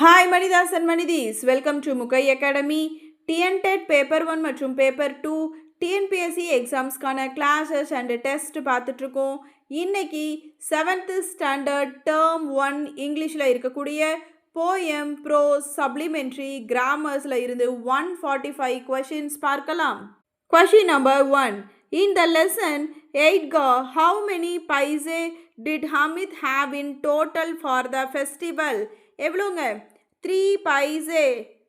Hi மணிதாஸ் and மணிதீஸ், welcome to Mugai academy. TNTET paper 1 மற்றும் பேப்பர் 2 டிஎன்பிஎஸ்சி எக்ஸாம்ஸ்க்கான கிளாஸஸ் அண்ட் டெஸ்ட் பார்த்துட்ருக்கோம். இன்னைக்கு 7th ஸ்டாண்டர்ட் டேர்ம் 1 இங்கிலீஷில் இருக்கக்கூடிய போயம், ப்ரோஸ், சப்ளிமெண்ட்ரி, கிராமர்ஸில் இருந்து 145 கொஷின்ஸ் பார்க்கலாம். Question number 1. In the lesson, Edgar, how many paise did Hamid have in total for the festival? எவ்வளோங்க? 3 paise.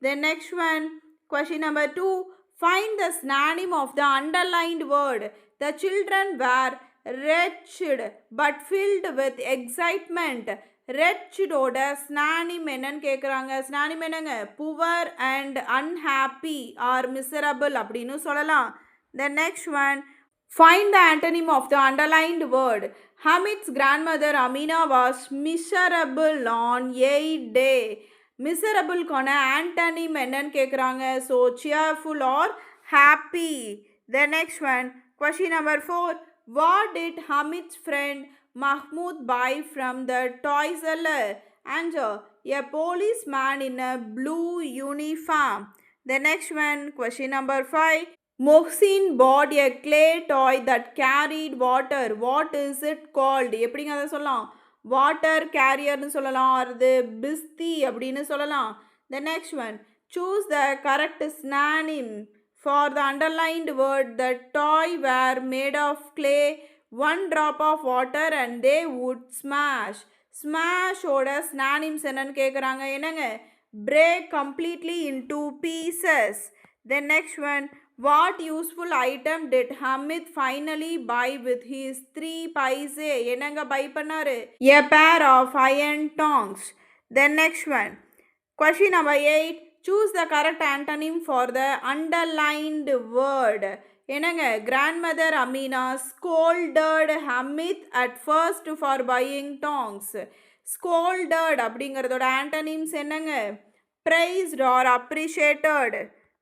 The next one. Question number 2. Find the synonym of the underlined word. The children were wretched but filled with excitement. ரெட்சிடோட ஸ்னானிம் என்னன்னு கேட்குறாங்க. Synonym என்னங்க? Poor and unhappy or miserable அப்படின்னு சொல்லலாம். The next one. Find the antonym of the underlined word. Hamid's grandmother Amina was miserable on 8th day. மிசரபிள்கான antonym என்னன்னு கேட்குறாங்க. So cheerful or happy. The next one. Question number 4. What did Hamid's friend Mahmoud buy from the toy seller? Answer. A policeman in a blue uniform. The next one. Question number 5. Mohsin bought a clay toy that carried water. What is it called? எப்படிங்க அதை சொல்லலாம்? Water கேரியர்னு சொல்லலாம், அது பிஸ்தி அப்படின்னு சொல்லலாம். The next one. Choose the correct synonym for the underlined word. The toy were made of clay, 1 drop of water and they would smash. ஸ்மாஷோட ஸ்னானிம்ஸ் என்னன்னு கேட்குறாங்க. என்னங்க? break completely into pieces. The next one. What useful item did Hamid finally buy with his 3 paise? என்னங்க by பண்ணாரு? A pair of iron tongs. The next one. Question number 8. Choose the correct antonym for the underlined word. என்னங்க? Grandmother Amina scolded Hamid at first for buying tongs. Scolded அப்படிங்கிறதோட antonyms என்னங்க? praised or appreciated.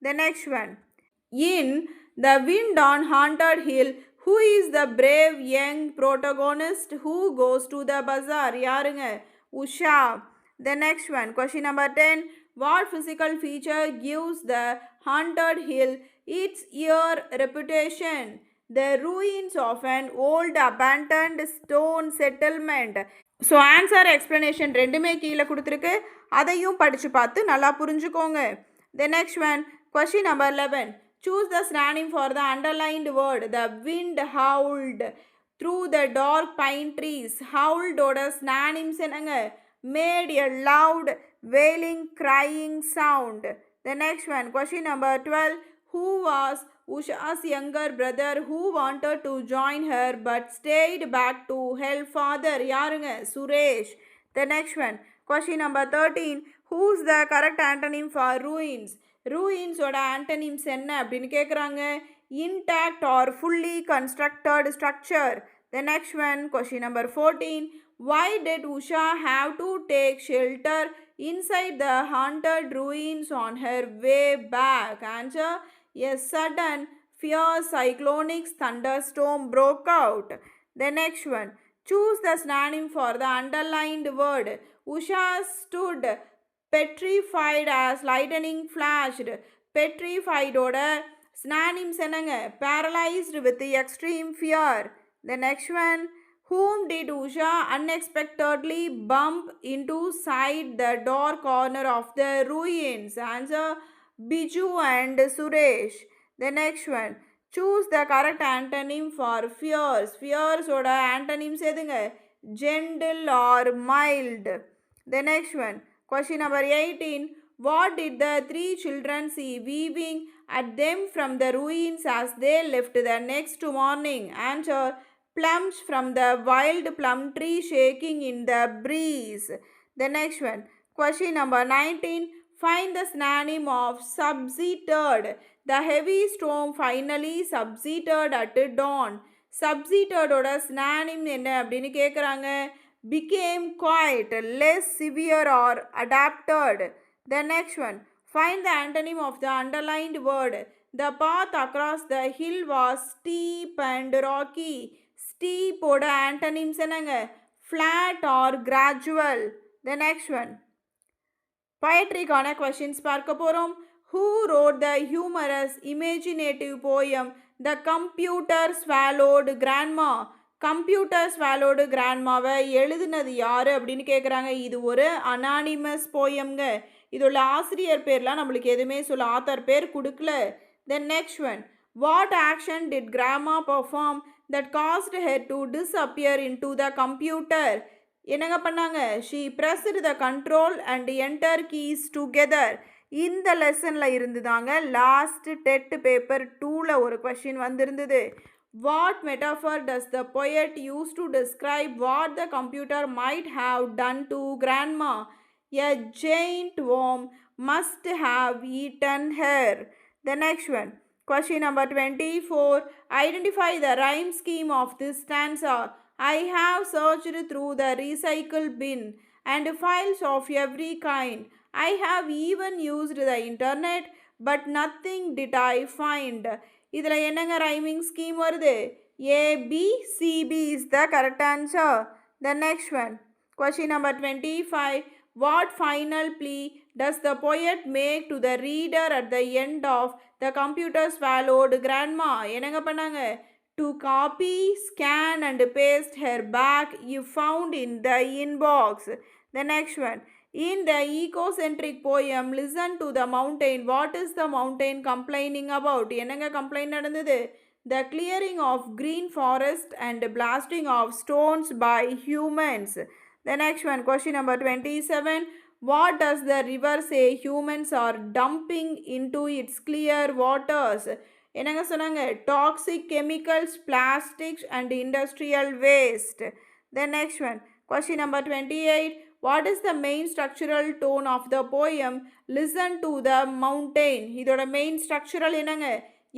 The next one. In The Wind on Haunted Hill, who is the brave young protagonist who goes to the bazaar? யாருங்க? Usha. The next one. Question number 10. What physical feature gives the haunted hill its ear reputation? The ruins of an old abandoned stone settlement. So answer explanation ரெண்டுமே கீழே கொடுத்துருக்கு, அதையும் படித்து பார்த்து நல்லா புரிஞ்சுக்கோங்க. The next one. Question number 11. Choose the synonym for the underlined word. The wind howled through the dark pine trees. Howled ஓட synonyms என்னங்க? Made a loud wailing crying sound. The next one. Question number 12. Who was Usha's younger brother who wanted to join her but stayed back to help father? யாருங்க? Suresh. The next one. Question number 13. Who's the correct antonym for ruins? ரூயின்ஸோட antonyms என்ன அப்படின்னு கேட்குறாங்க. Intact or fully constructed structure. The next one. Question number 14. Why did Usha have to take shelter inside the haunted ruins on her way back? Answer. A sudden fierce cyclonic thunderstorm broke out. The next one. Choose the synonym for the underlined word. Usha stood petrified as lightning flashed. Petrified ஓட synonyms என்னங்க? Paralyzed with extreme fear. The next one. Whom did Usha unexpectedly bump into side the dark corner of the ruins? Answer. Biju and Suresh. The next one. Choose the correct antonym for fierce. Fierce ஓட antonyms எதுங்க? Gentle or mild. The next one. Question number 18. What did the 3 children see weaving at them from the ruins as they left the next morning? Answer. Plums from the wild plum tree shaking in the breeze. The next one. Question number 19. Find the synonym of subsided. The heavy storm finally subsided at dawn. Subsided ஓட synonym என்ன அப்படின்னு கேட்குறாங்க. Became quiet, less severe or adapted. The next one. Find the antonym of the underlined word. The path across the hill was steep and rocky. Steep ஓட antonyms என்னங்க? Flat or gradual. The next one. poetryக்கான questions பார்க்க போகிறோம். Who wrote the humorous imaginative poem The Computer Swallowed Grandma? Computer swallowed கிராண்ட்மாவை எழுதுனது யார் அப்படின்னு கேட்குறாங்க. இது ஒரு அனானிமஸ் போயம்ங்க. இதோட ஆசிரியர் பேர்லாம் நம்மளுக்கு எதுவுமே சொல்ல, ஆத்தர் பேர் கொடுக்கல. Then next one, what action did grandma perform that cast her to disappear into the computer? என்னங்க பண்ணாங்க? She pressed the control and enter keys together. இந்த லெசனில் இருந்து தாங்க லாஸ்ட் டெட் பேப்பர் 2ல் ஒரு கொஷின் வந்திருந்தது. What metaphor does the poet use to describe what the computer might have done to grandma? A giant worm must have eaten her. The next one, question number 24. Identify the rhyme scheme of this stanza. I have searched through the recycle bin and files of every kind. I have even used the internet, but nothing did I find. இதில் என்னங்க rhyming scheme வருது? ABCB is the correct answer. The next one, question number 25. What final plea does the poet make to the reader at the end of The Computer Swallowed Grandma? என்னங்க பண்ணாங்க? To copy, scan and paste her back you found in the inbox. The next one, in the ecocentric poem Listen to the Mountain, what is the mountain complaining about? என்னங்க complaint நடந்தது? The clearing of green forest and blasting of stones by humans. The next one, question number 27. What does the river say humans are dumping into its clear waters? என்னங்க சொன்னாங்க? Toxic chemicals, plastics and industrial waste. The next one, question number 28. What is the main structural tone of the poem Listen to the Mountain? இதோட main structural என்னங்க?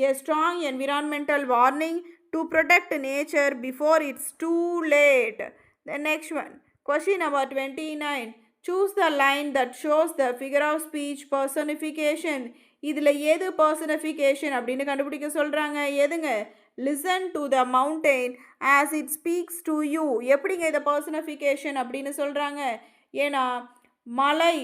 A strong environmental warning to protect nature before it's too late. The next one, question number 29. Choose the line that shows the figure of speech personification. இதில் எது personification அப்படின்னு கண்டுபிடிக்க சொல்கிறாங்க. எதுங்க? Listen to the mountain as it speaks to you. எப்படிங்க இதை personification அப்படின்னு சொல்கிறாங்க? ஏன்னா மலை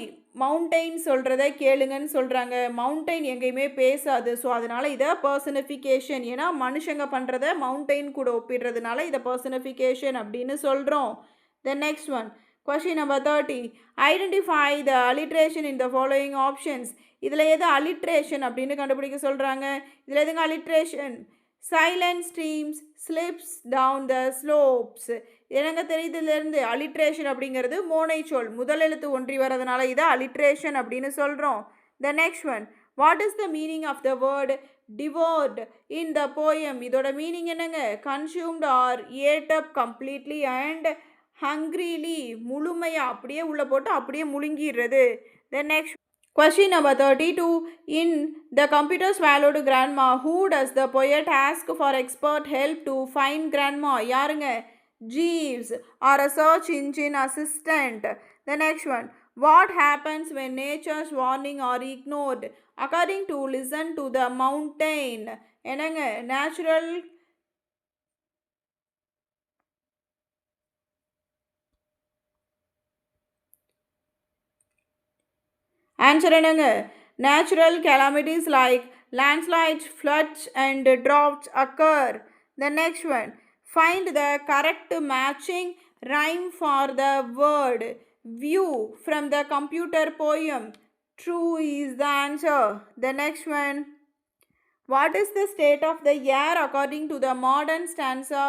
மவுண்டெயின் சொல்கிறத கேளுங்கன்னு சொல்கிறாங்க. மவுண்டெயின் எங்கேயுமே பேசாது. ஸோ அதனால் இதை பர்சனிஃபிகேஷன், ஏன்னா மனுஷங்க பண்ணுறத மவுண்டெயின் கூட ஒப்பிடுறதுனால இதை பர்சனிஃபிகேஷன் அப்படின்னு சொல்கிறோம். The next one, question number 30. Identify the alliteration in the following options. இதில் எது alliteration அப்படின்னு கண்டுபிடிக்க சொல்கிறாங்க. இதில் எதுங்க alliteration? Silent streams slips down the slopes. என்னங்க தெரியுது? இதிலிருந்து alliteration அப்படிங்கிறது மோனை சொல், முதல் எழுத்து ஒன்றி வரதுனால இதை alliteration அப்படின்னு சொல்கிறோம். The next one, what is the meaning of the word devoured in the poem? இதோட மீனிங் என்னங்க? Consumed or ate up completely and hungrily. முழுமையாக அப்படியே உள்ளே போட்டு அப்படியே முழுங்கிடுறது. The next, question number 32. In The Computer Swallowed Grandma, who does the poet ask for expert help to find grandma? யாருங்க? Jeeves, or a search engine assistant. The next one, what happens when nature's warning are ignored? According to Listen to the Mountain, என்னங்க? Natural answer என்னங்க? Natural calamities like landslides, floods and droughts occur. The next one, find the correct matching rhyme for the word view from the computer poem. True is the answer. The next one, what is the state of the air according to the modern stanza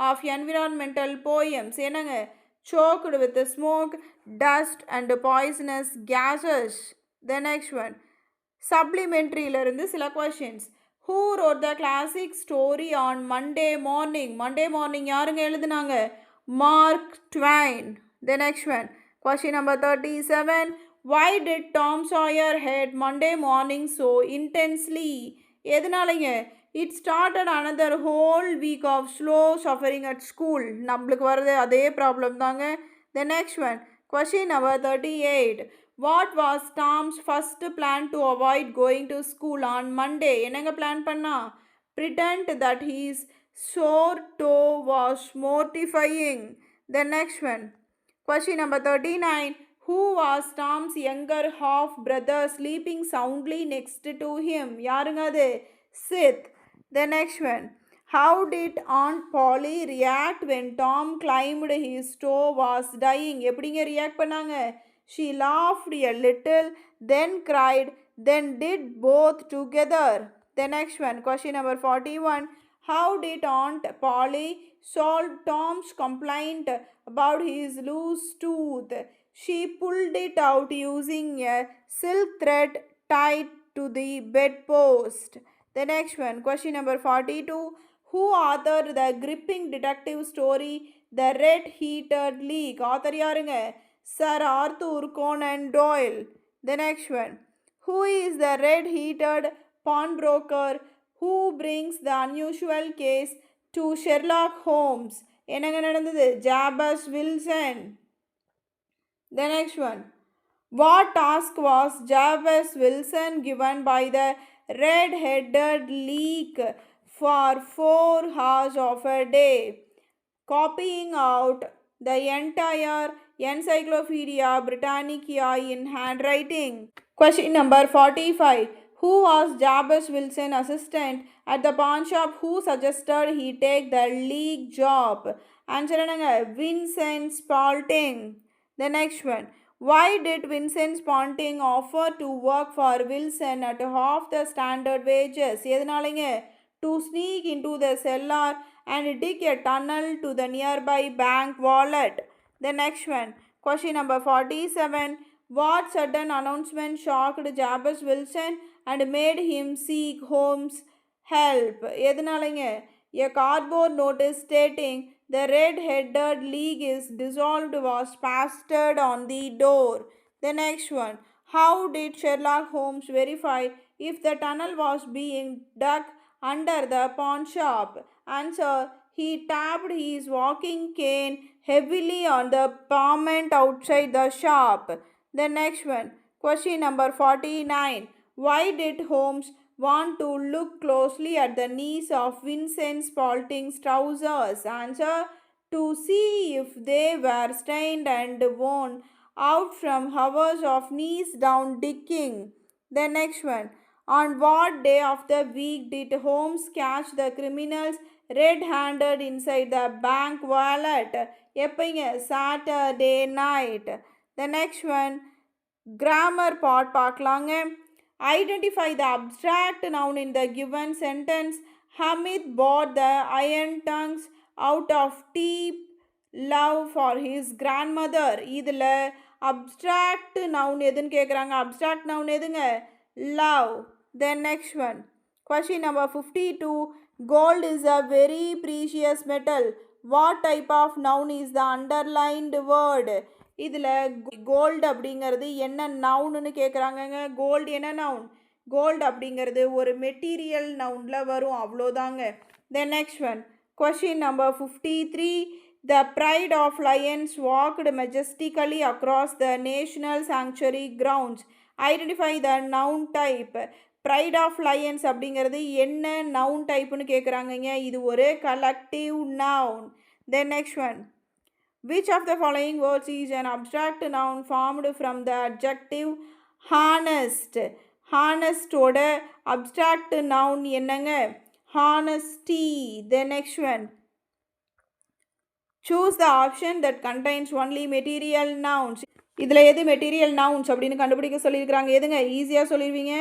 of environmental poems? என்னங்க? Choked with the smoke, dust and poisonous gases. The next one, supplementaryலேருந்து சில questions. Who wrote the classic story on Monday morning? Monday morning யாருங்க எழுதுனாங்க? Mark Twain. The next one, question number 37. Why did Tom Sawyer hate Monday morning so intensely? எதனாலங்க? It started another whole week of slow suffering at school. நம்மளுக்கு வருது அதே problem தாங்க. The next one, question number 38. What was Tom's first plan to avoid going to school on Monday? என்னங்க plan பண்ணா? Pretend that his sore toe was mortifying. The next one, question number 39. Who was Tom's younger half brother sleeping soundly next to him? யாருங்க அது? Sith. The next one. How did Aunt Polly react when Tom climbed his toe was dying? எப்படிங்க react பண்ணாங்க? She laughed a little, then cried, then did both together. The next one, question number 41. How did Aunt Polly solve Tom's complaint about his loose tooth? She pulled it out using a silk thread tied to the bedpost. The next one, question number 42. Who authored the gripping detective story The Red Heated League? Author யாருங்க? Sir Arthur Conan Doyle. The next one. Who is the red-heated pawnbroker who brings the unusual case to Sherlock Holmes? என்னங்க நடந்தது? Jabez Wilson. The next one. What task was Jabez Wilson given by the red-headed league for 4 hours of a day? Copying out the entire Encyclopedia Britannica in handwriting. Question number 45. Who was Jabez Wilson assistant at the pawn shop who suggested he take the league job? Answer என்னங்க? Vincent Spalding. The next one. Why did Vincent Spalding offer to work for Wilson at half the standard wages? எதனாலங்க? To sneak into the cellar and dig a tunnel to the nearby bank wallet. The next one. Question number 47. What sudden announcement shocked Jabez Wilson and made him seek Holmes' help? எதனாலங்க? A cardboard notice stating the red-headed league is dissolved was pasted on the door. The next one. How did Sherlock Holmes verify if the tunnel was being dug under the pawn shop? Answer. He tapped his walking cane heavily on the pavement outside the shop. The next one. Question number 49. Why did Holmes want to look closely at the knees of Vincent Spalding's trousers? Answer. To see if they were stained and worn out from hours of knees down digging. The next one. On what day of the week did Holmes catch the criminals red-handed inside the bank wallet? எப்பங்க? Saturday night. The next one. Grammar part பார்க்கலாங்க. Identify the abstract noun in the given sentence. Hamid bought the iron tongues out of deep love for his grandmother. இதில் abstract noun எதுன்னு கேட்குறாங்க? abstract noun எதுங்க? love. Then next one. Question number 52. Gold is a very precious metal. What type of noun is the underlined word? இதில் gold அப்படிங்கிறது என்ன நவுன்னு கேட்குறாங்கங்க. Gold என்ன noun? Gold அப்படிங்கிறது ஒரு மெட்டீரியல் நவுனில் வரும், அவ்வளோதாங்க. Then next one. Question number 53. The pride of lions walked majestically across the national sanctuary grounds. Identify the noun type. Pride of lions அப்படிங்கிறது என்ன நவுன் டைப்புன்னு கேட்குறாங்கங்க. இது ஒரு collective noun. Then next one. Which of the following words is an abstract noun formed from the adjective honest? Honest-ஓட abstract noun என்னங்க? Honesty. The next one. Choose the option that contains only material nouns. இதில் எது material nouns அப்படின்னு கண்டுபிடிக்க சொல்லியிருக்கிறாங்க. எதுங்க? ஈஸியாக சொல்லிடுவீங்க.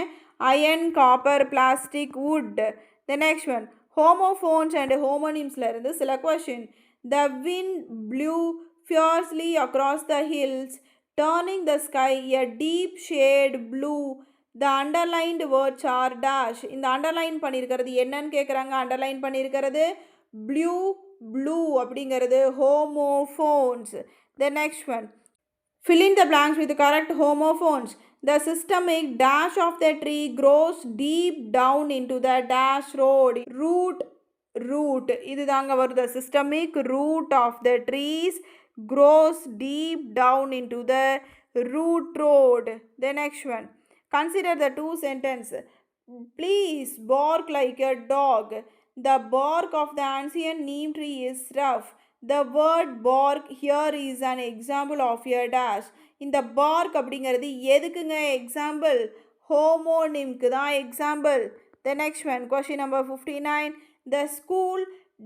Iron, copper, plastic, wood. The next one. Homophones and homonyms-ல இருந்து சில question. The wind blew fiercely across the hills, turning the sky a deep shade blue. The underlined words are dash. இந்த underline பண்ணியிருக்கிறது என்னன்னு கேட்குறாங்க. அண்டர்லைன் பண்ணியிருக்கிறது blue அப்படிங்கிறது homophones. The next one. Fill in the blanks with correct homophones. The systemic dash of the tree grows deep down into the dash road. Root. இது தாங்க வருது. The systemic root of the trees grows deep down into the root road. The next one. Consider the two sentences. Please bark like a dog. The bark of the ancient neem tree is rough. The word bark here is an example of a dash. இந்த park அப்படிங்கிறது எதுக்குங்க example? ஹோமோனிம்க்கு தான் example. The next one, question number 59. The school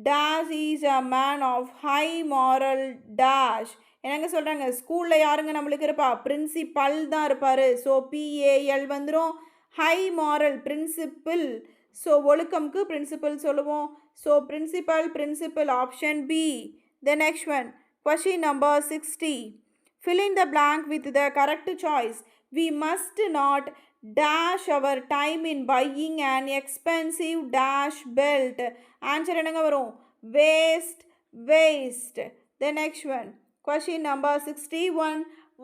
dash is a man of high moral dash. என்னங்க சொல்கிறாங்க? ஸ்கூலில் யாருங்க நம்மளுக்கு இருப்பா? பிரின்சிபல் தான் இருப்பார். ஸோ பிஏஎல் வந்துடும். High moral principle. ஸோ ஒழுக்கம்க்கு பிரின்சிபல் சொல்லுவோம். So principal option B. The next one, question number 60. Fill in the blank with the correct choice. We must not dash our time in buying an expensive dash belt. Answer என்னங்க வரும்? waste. The next one, question number 61.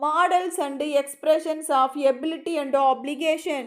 Models and expressions of ability and obligation.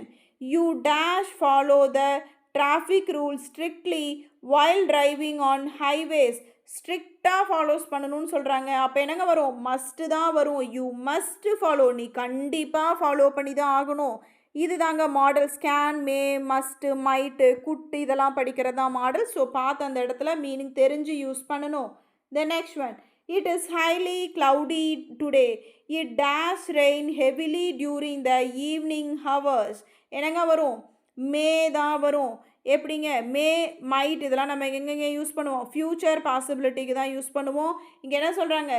You dash follow the traffic rules strictly while driving on highways. ஸ்ட்ரிக்டாக follows பண்ணணும்னு சொல்கிறாங்க. அப்போ என்னங்க வரும்? Must தான் வரும். You must follow. நீ கண்டிப்பாக ஃபாலோ பண்ணி தான் ஆகணும். இது தாங்க மாடல். ஸ்கேன், மே, மஸ்ட்டு, மைட்டு, குட்டு இதெல்லாம் படிக்கிறது தான் மாடல். ஸோ பார்த்து அந்த இடத்துல மீனிங் தெரிஞ்சு யூஸ் பண்ணணும். The next one. It is highly cloudy today. It dash rain heavily during the evening hours. என்னங்க வரும்? மே தான் வரும். எப்படிங்க? மே, மைட் இதெல்லாம் நம்ம எங்கெங்கே யூஸ் பண்ணுவோம்? ஃப்யூச்சர் பாசிபிலிட்டிக்கு தான் யூஸ் பண்ணுவோம். இங்கே என்ன சொல்கிறாங்க?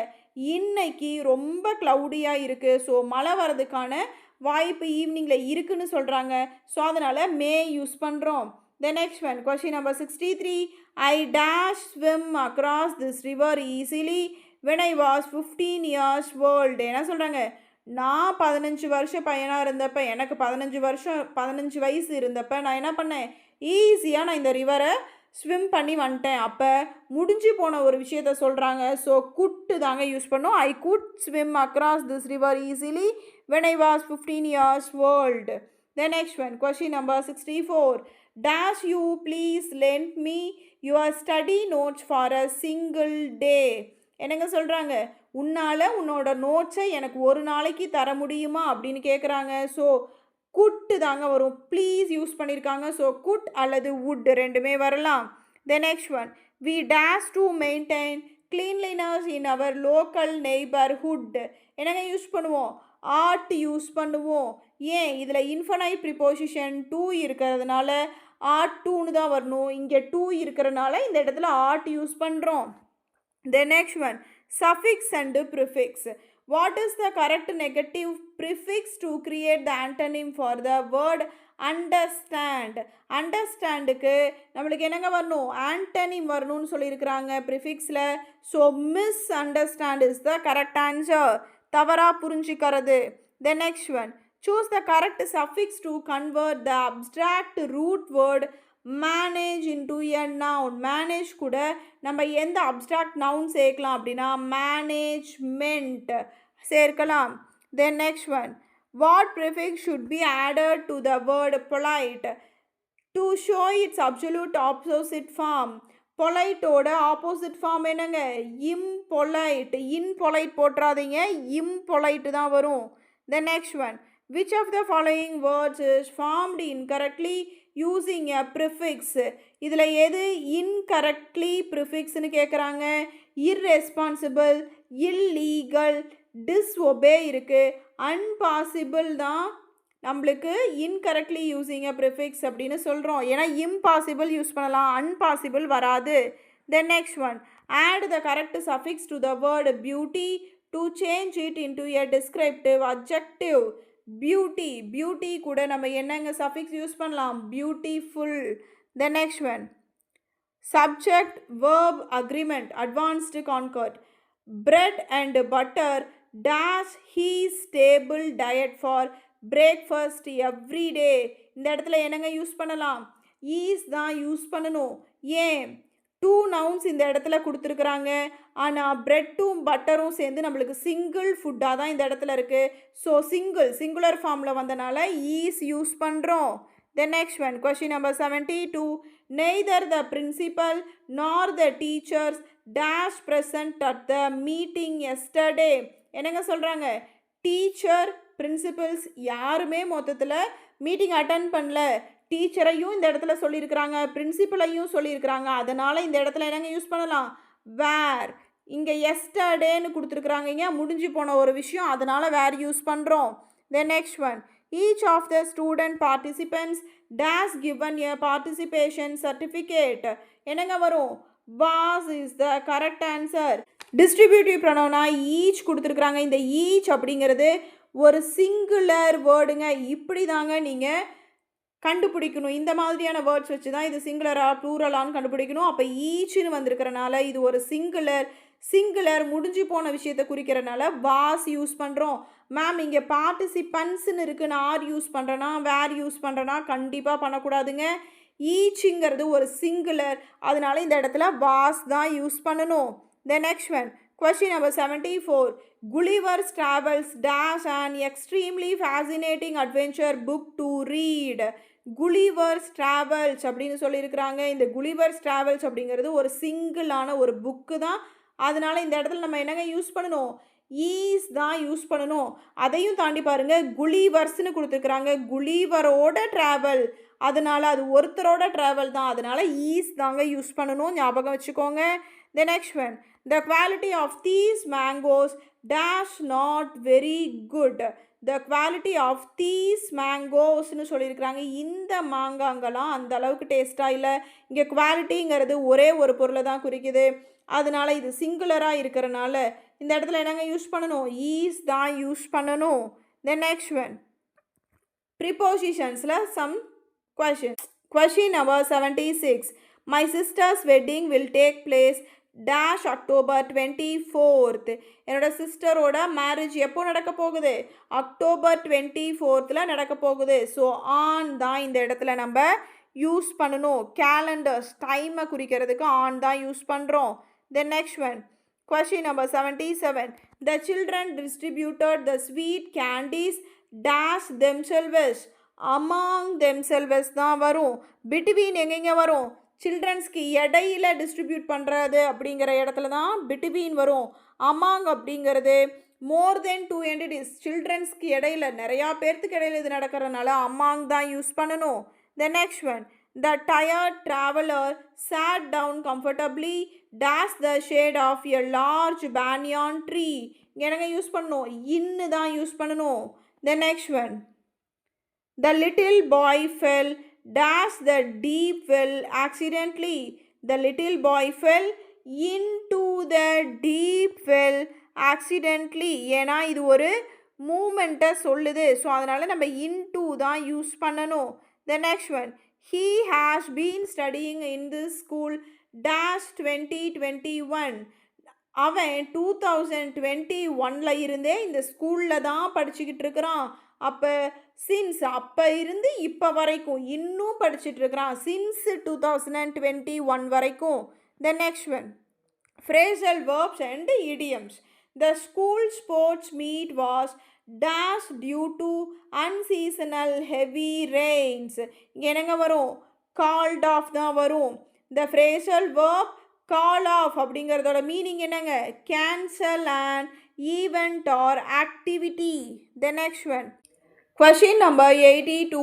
இன்னைக்கு ரொம்ப க்ளவுடியாக இருக்குது. ஸோ மழை வர்றதுக்கான வாய்ப்பு ஈவினிங்கில் இருக்குன்னு சொல்கிறாங்க. ஸோ அதனால் மே யூஸ் பண்ணுறோம். The next one, question number 63. I dash swim across this river easily when I was 15 years old. என்ன சொல்கிறாங்க? நான் 15 வருஷம் பையனாக இருந்தப்ப, எனக்கு 15 வயசு இருந்தப்போ நான் என்ன பண்ணேன்? ஈஸியாக நான் இந்த ரிவரை ஸ்விம் பண்ணி வந்துட்டேன். அப்போ முடிஞ்சு போன ஒரு விஷயத்த சொல்கிறாங்க. ஸோ குட்டு தாங்க யூஸ் பண்ணோம். I could swim across this river easily when I was 15 years old. The next one, question number 64. Dash you please lend me your study notes for a single day. என்னங்க சொல்கிறாங்க? உன்னோட நோட்ஸை எனக்கு ஒரு நாளைக்கு தர முடியுமா அப்படின்னு கேட்குறாங்க. ஸோ குட்டு தாங்க வரும். ப்ளீஸ் யூஸ் பண்ணியிருக்காங்க. ஸோ குட் அல்லது வுட் ரெண்டுமே வரலாம். The next one. We dash to maintain cleanliness in our local neighborhood. என்னங்க யூஸ் பண்ணுவோம்? ஆர்ட் யூஸ் பண்ணுவோம். ஏன்? இதில் இன்ஃபனைட் ப்ரிப்போசிஷன் டூ இருக்கிறதுனால ஆர்ட் டூன்னு தான் வரணும். இங்கே டூ இருக்கிறதுனால இந்த இடத்துல ஆர்ட் யூஸ் பண்ணுறோம். The next one, suffix and prefix. What is the correct negative prefix to create the antonym for the word understand? அண்டர்ஸ்டாண்டுக்கு நம்மளுக்கு என்னங்க வரணும்? ஆண்டனிம் வரணும்னு சொல்லியிருக்கிறாங்க ப்ரிஃபிக்ஸில். So misunderstand is the correct answer. தவறாக புரிஞ்சிக்கிறது. The next one, choose the correct suffix to convert the abstract root word manage into a noun. manage கூட நம்ம எந்த அப்ட்ராக்ட் நவுன் சேர்க்கலாம் அப்படின்னா மேனேஜ்மெண்ட் சேர்க்கலாம். Then next one, what prefix should be added to the word polite to show its absolute opposite form? பொலைட்டோட opposite form என்னங்க? Impolite. இன்பொலைட் போட்டுறாதீங்க, இம்பொலைட் தான் வரும். The next one, which of the following words is formed incorrectly using a prefix? இதில் எது incorrectly prefixன்னு கேட்குறாங்க? irresponsible, illegal, disobey இருக்குது. unpossible தான் நம்மளுக்கு incorrectly using a prefix அப்படின்னு சொல்கிறோம். ஏன்னா impossible யூஸ் பண்ணலாம், unpossible வராது. The next one, add the correct suffix to the word beauty to change it into a descriptive adjective. Beauty கூட நம்ம என்னங்க சஃபிக்ஸ் யூஸ் பண்ணலாம்? Beautiful. The next one, subject verb agreement advanced concord. bread and butter dash his stable diet for breakfast every day. இந்த இடத்துல என்னங்க use பண்ணலாம்? Is தான் use பண்ணணும். ஏன்? டூ நவுன்ஸ் இந்த இடத்துல கொடுத்துருக்குறாங்க. ஆனால் ப்ரெட்டும் பட்டரும் சேர்ந்து நம்மளுக்கு சிங்கிள் ஃபுட்டாக தான் இந்த இடத்துல இருக்குது. ஸோ சிங்குலர் ஃபார்மில் வந்தனால ஈஸ் யூஸ் பண்ணுறோம். The next one, question number 72. Neither the principal nor the teachers dash present at the meeting yesterday. என்னங்க சொல்கிறாங்க? டீச்சர், பிரின்சிபல்ஸ் யாருமே மொத்தத்தில் மீட்டிங் அட்டன் பண்ணல. டீச்சரையும் இந்த இடத்துல சொல்லியிருக்கிறாங்க, பிரின்சிபலையும் சொல்லியிருக்கிறாங்க. அதனால் இந்த இடத்துல என்னங்க யூஸ் பண்ணலாம்? வேர். இங்கே எஸ்டர்டேன்னு கொடுத்துருக்குறாங்க, முடிஞ்சு போன ஒரு விஷயம், அதனால் வேர் யூஸ் பண்ணுறோம். The next one, each of the student participants dash given a participation certificate. என்னங்க வரும்? was is the correct answer. Distributive ப்ரொனவுனா ஈச் கொடுத்துருக்குறாங்க. இந்த ஈச் அப்படிங்கிறது ஒரு சிங்குலர் வேர்டுங்க. இப்படி தாங்க நீங்கள் கண்டுபிடிக்கணும். இந்த மாதிரியான வேர்ட்ஸ் வச்சு தான் இது சிங்குலரா ப்ளூரலான்னு கண்டுபிடிக்கணும். அப்போ ஈச்சுன்னு வந்திருக்கிறனால இது ஒரு சிங்குலர் முடிஞ்சு போன விஷயத்தை குறிக்கிறனால வாஸ் யூஸ் பண்ணுறோம். மேம் இங்கே பார்ட்டிசிபன்ஸ்ன்னு இருக்குது, நான் ஆர் யூஸ் பண்ணுறேன்னா வேர் யூஸ் பண்ணுறேன்னா கண்டிப்பாக பண்ணக்கூடாதுங்க. ஈச்சுங்கிறது ஒரு சிங்குலர், அதனால இந்த இடத்துல வாஸ் தான் யூஸ் பண்ணணும். The next one, question number 74. Gulliver's Travels dash an extremely fascinating adventure book to read. Gulliver's Travels அப்படின்னு சொல்லியிருக்கிறாங்க. இந்த Gulliver's Travels அப்படிங்கிறது ஒரு சிங்கிளான ஒரு புக்கு தான். அதனால இந்த இடத்துல நம்ம என்னங்க யூஸ் பண்ணணும்? ஈஸ் தான் யூஸ் பண்ணணும். அதையும் தாண்டி பாருங்க, குலிவர்ஸ்னு கொடுத்துருக்குறாங்க. குலிவரோட ட்ராவல், அதனால அது ஒருத்தரோட ட்ராவல் தான், அதனால ஈஸ் தாங்க யூஸ் பண்ணணும். ஞாபகம் வச்சுக்கோங்க. The next one, the quality of these mangoes dash not very good. The quality of these mangoesனு சொல்லியிருக்கிறாங்க. இந்த மாங்காங்கெல்லாம் அந்த அளவுக்கு டேஸ்ட்டாக இல்லை. இங்கே குவாலிட்டிங்கிறது ஒரே ஒரு பொருளை தான் குறிக்குது, அதனால இது சிங்குலராக இருக்கிறனால இந்த இடத்துல என்னங்க யூஸ் பண்ணணும்? ஈஸ் தான் யூஸ் பண்ணணும். The next one, prepositions some questions. Question number 76. My sister's wedding will take place dash October 24th. என்னோட சிஸ்டரோட மேரேஜ் எப்போ நடக்க போகுது? October 24th நடக்க போகுது. ஸோ ஆன் தான் இந்த இடத்துல நம்ம யூஸ் பண்ணணும். கேலண்டர்ஸ் டைமை குறிக்கிறதுக்கு ஆன் தான் யூஸ் பண்ணுறோம். The next one, question number 77. The children distributed the sweet candies dash themselves. among themselves தான் வரும். between எங்கெங்க வரும்? சில்ட்ரன்ஸ்க்கு இடையில டிஸ்ட்ரிபியூட் பண்ணுறது அப்படிங்கிற இடத்துல தான் between வரும். among அப்படிங்கிறது more than 2 entities, சில்ட்ரன்ஸ்க்கு இடையில நிறையா பேர்த்துக்கு இடையில இது நடக்கிறதுனால among தான் யூஸ் பண்ணணும். The next one, the tired traveler sat down comfortably dash the shade of a large banyan tree. என்னங்க யூஸ் பண்ணணும்? இன்னு தான் யூஸ் பண்ணணும். The next one, the little boy fell dash the deep well accidentally. The little boy fell into the deep well accidentally. ஏன்னா இது ஒரு மூமெண்ட்டை சொல்லுது, ஸோ அதனால் நம்ம into தான் யூஸ் பண்ணணும். The next one, he has been studying in this school dash 2021. அவன் 2021 இருந்தே இந்த ஸ்கூலில் தான் படிச்சுக்கிட்டு இருக்கிறான். அப்போ சின்ஸ் அப்போ இருந்து இப்போ வரைக்கும் இன்னும் படிச்சுட்டு இருக்கிறான். சின்ஸ் 2021 வரைக்கும். The next one, phrasal verbs and idioms. The school sports meet was dash due to unseasonal heavy rains. இங்கே என்னங்க வரும்? called off தான் வரும். The phrasal verb call off அப்படிங்கிறதோட மீனிங் என்னங்க? cancel an event or activity. The next one, question number 82.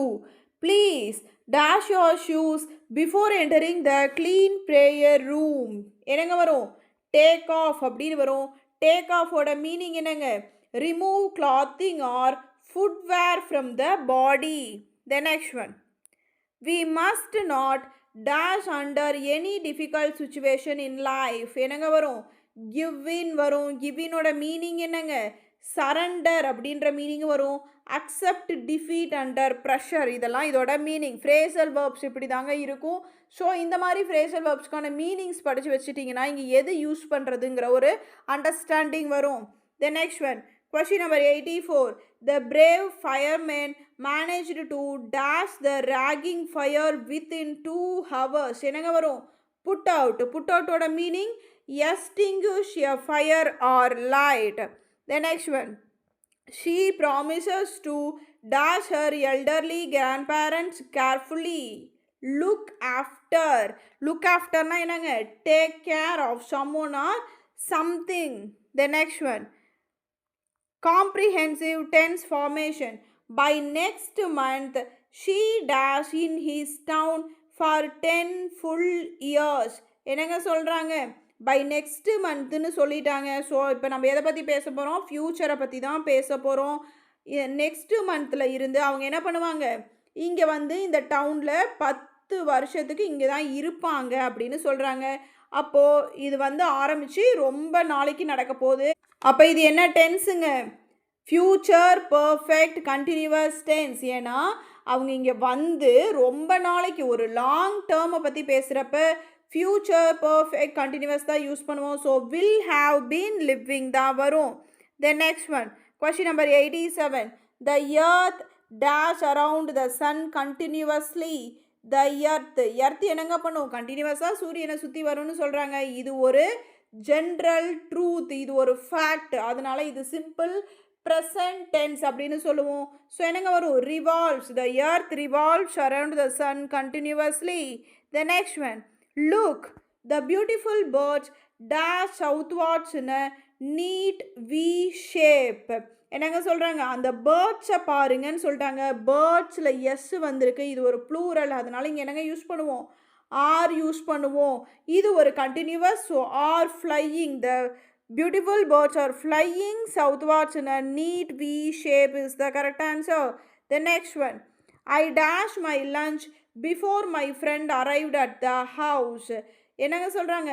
Please dash your shoes before entering the clean prayer room. என்னங்க வரும்? take off அப்படின்னு வரும். take off ஓட meaning என்னங்க? remove clothing or footwear from the body. The next one, we must not dash under any difficult situation in life. என்னங்க வரும்? give in வரும். give in ஓட மீனிங் என்னங்க? சரண்டர் அப்படின்ற மீனிங் வரும். அக்செப்ட் டிஃபீட் அண்டர் ப்ரெஷர், இதெல்லாம் இதோட meaning. Phrasal verbs இப்படி தாங்க இருக்கும். ஸோ இந்த மாதிரி ஃப்ரேசல் வேர்ப்ஸ்க்கான மீனிங்ஸ் படித்து வச்சுட்டிங்கன்னா இங்கே எது யூஸ் பண்ணுறதுங்கிற ஒரு அண்டர்ஸ்டாண்டிங் வரும். The next one, question number 84. The brave firemen managed to dash the raging fire within 2 hours. என்னங்க வரும்? put out. put out ஓட meaning extinguish a fire or light. The next one, she promises to dash her elderly grandparents carefully. look after. look afterனா என்னங்க? take care of someone or something. The next one, comprehensive tense formation. By next month she dash in his town for 10 full years. என்னங்க சொல்கிறாங்க? By next மந்த்துன்னு சொல்லிட்டாங்க. So இப்போ நம்ம எதை பற்றி பேச போகிறோம், ஃப்யூச்சரை பற்றி தான் பேச போகிறோம். நெக்ஸ்ட் மந்தில் இருந்து அவங்க என்ன பண்ணுவாங்க, இங்கே வந்து இந்த டவுனில் 10 வருஷத்துக்கு இங்கே தான் இருப்பாங்க அப்படின்னு சொல்கிறாங்க. அப்போது இது வந்து ஆரம்பித்து ரொம்ப நாளைக்கு நடக்க போகுது. அப்போ இது என்ன டென்ஸுங்க, ஃப்யூச்சர் பர்ஃபெக்ட் கண்டினியூவஸ் டென்ஸ். ஏன்னா அவங்க இங்கே வந்து ரொம்ப நாளைக்கு ஒரு லாங் டேர்மை பற்றி பேசுகிறப்ப ஃப்யூச்சர் பர்ஃபெக்ட் கண்டினியூவஸ் தான் யூஸ் பண்ணுவோம். So will have been living தான் வரும். தென் next one, question number 87. The earth dash around the sun continuously. The earth என்னங்க பண்ணும், கண்டினியூவஸாக சூரியனை சுற்றி வரும்னு சொல்கிறாங்க. இது ஒரு ஜென்ரல் ட்ரூத், இது ஒரு ஃபேக்ட். அதனால இது சிம்பிள் ப்ரெசன்ட் டென்ஸ் அப்படின்னு சொல்லுவோம். ஸோ என்னங்க வரும், revolves. The earth revolves around the sun continuously. The next one, look the beautiful birds dash southwards in a neat V shape. என்னங்க சொல்கிறாங்க, அந்த பேர்ட்ஸை பாருங்கன்னு சொல்லிட்டாங்க. பேர்ட்ஸில் எஸ் வந்திருக்கு, இது ஒரு ப்ளூரல், அதனால இங்கே என்னங்க யூஸ் பண்ணுவோம், ஆர் யூஸ் பண்ணுவோம். இது ஒரு continuous, so are flying. The beautiful birds are flying southwards in a neat V shape is the correct answer. The next one, I dashed my lunch before my friend arrived at the house. என்னங்க சொல்கிறாங்க,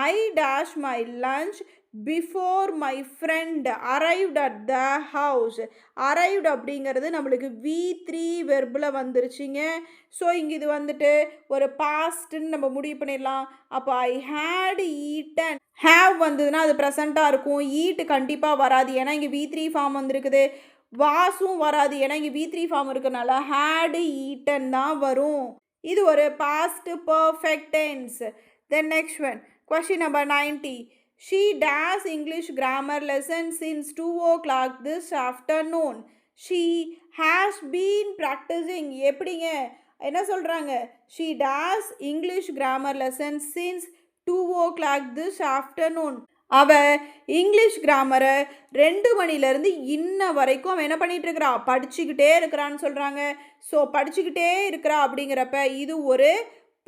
I dashed my lunch before my friend arrived at the house. arrived அப்படிங்கிறது நம்மளுக்கு V3 வெர்பில் வந்துருச்சுங்க. So இங்கே இது வந்துட்டு ஒரு பாஸ்ட்டுன்னு நம்ம முடிவு பண்ணிடலாம். அப்போ I had eaten, ஹேவ் வந்ததுன்னா அது ப்ரெசண்ட்டாக இருக்கும். ஈட்டு கண்டிப்பாக வராது, ஏன்னா இங்கே V3 ஃபார்ம் வந்துருக்குது. வாஸும் வராது, ஏன்னா இங்கே V3 ஃபார்ம் இருக்கிறனால ஹேடு ஈட்டன் தான் வரும். இது ஒரு past perfect tense. Then next one, question number 90. She does English grammar lesson since 2 o'clock this afternoon. She has been practicing. எப்படிங்க, என்ன சொல்கிறாங்க, she does English grammar lesson since 2 o'clock this afternoon. அவ English கிராமரை 2 மணிலேருந்து இன்ன வரைக்கும் அவன் என்ன பண்ணிகிட்டு இருக்கிறா, படிச்சுக்கிட்டே இருக்கிறான்னு சொல்கிறாங்க. ஸோ படிச்சுக்கிட்டே இருக்கிறா அப்படிங்கிறப்ப இது ஒரு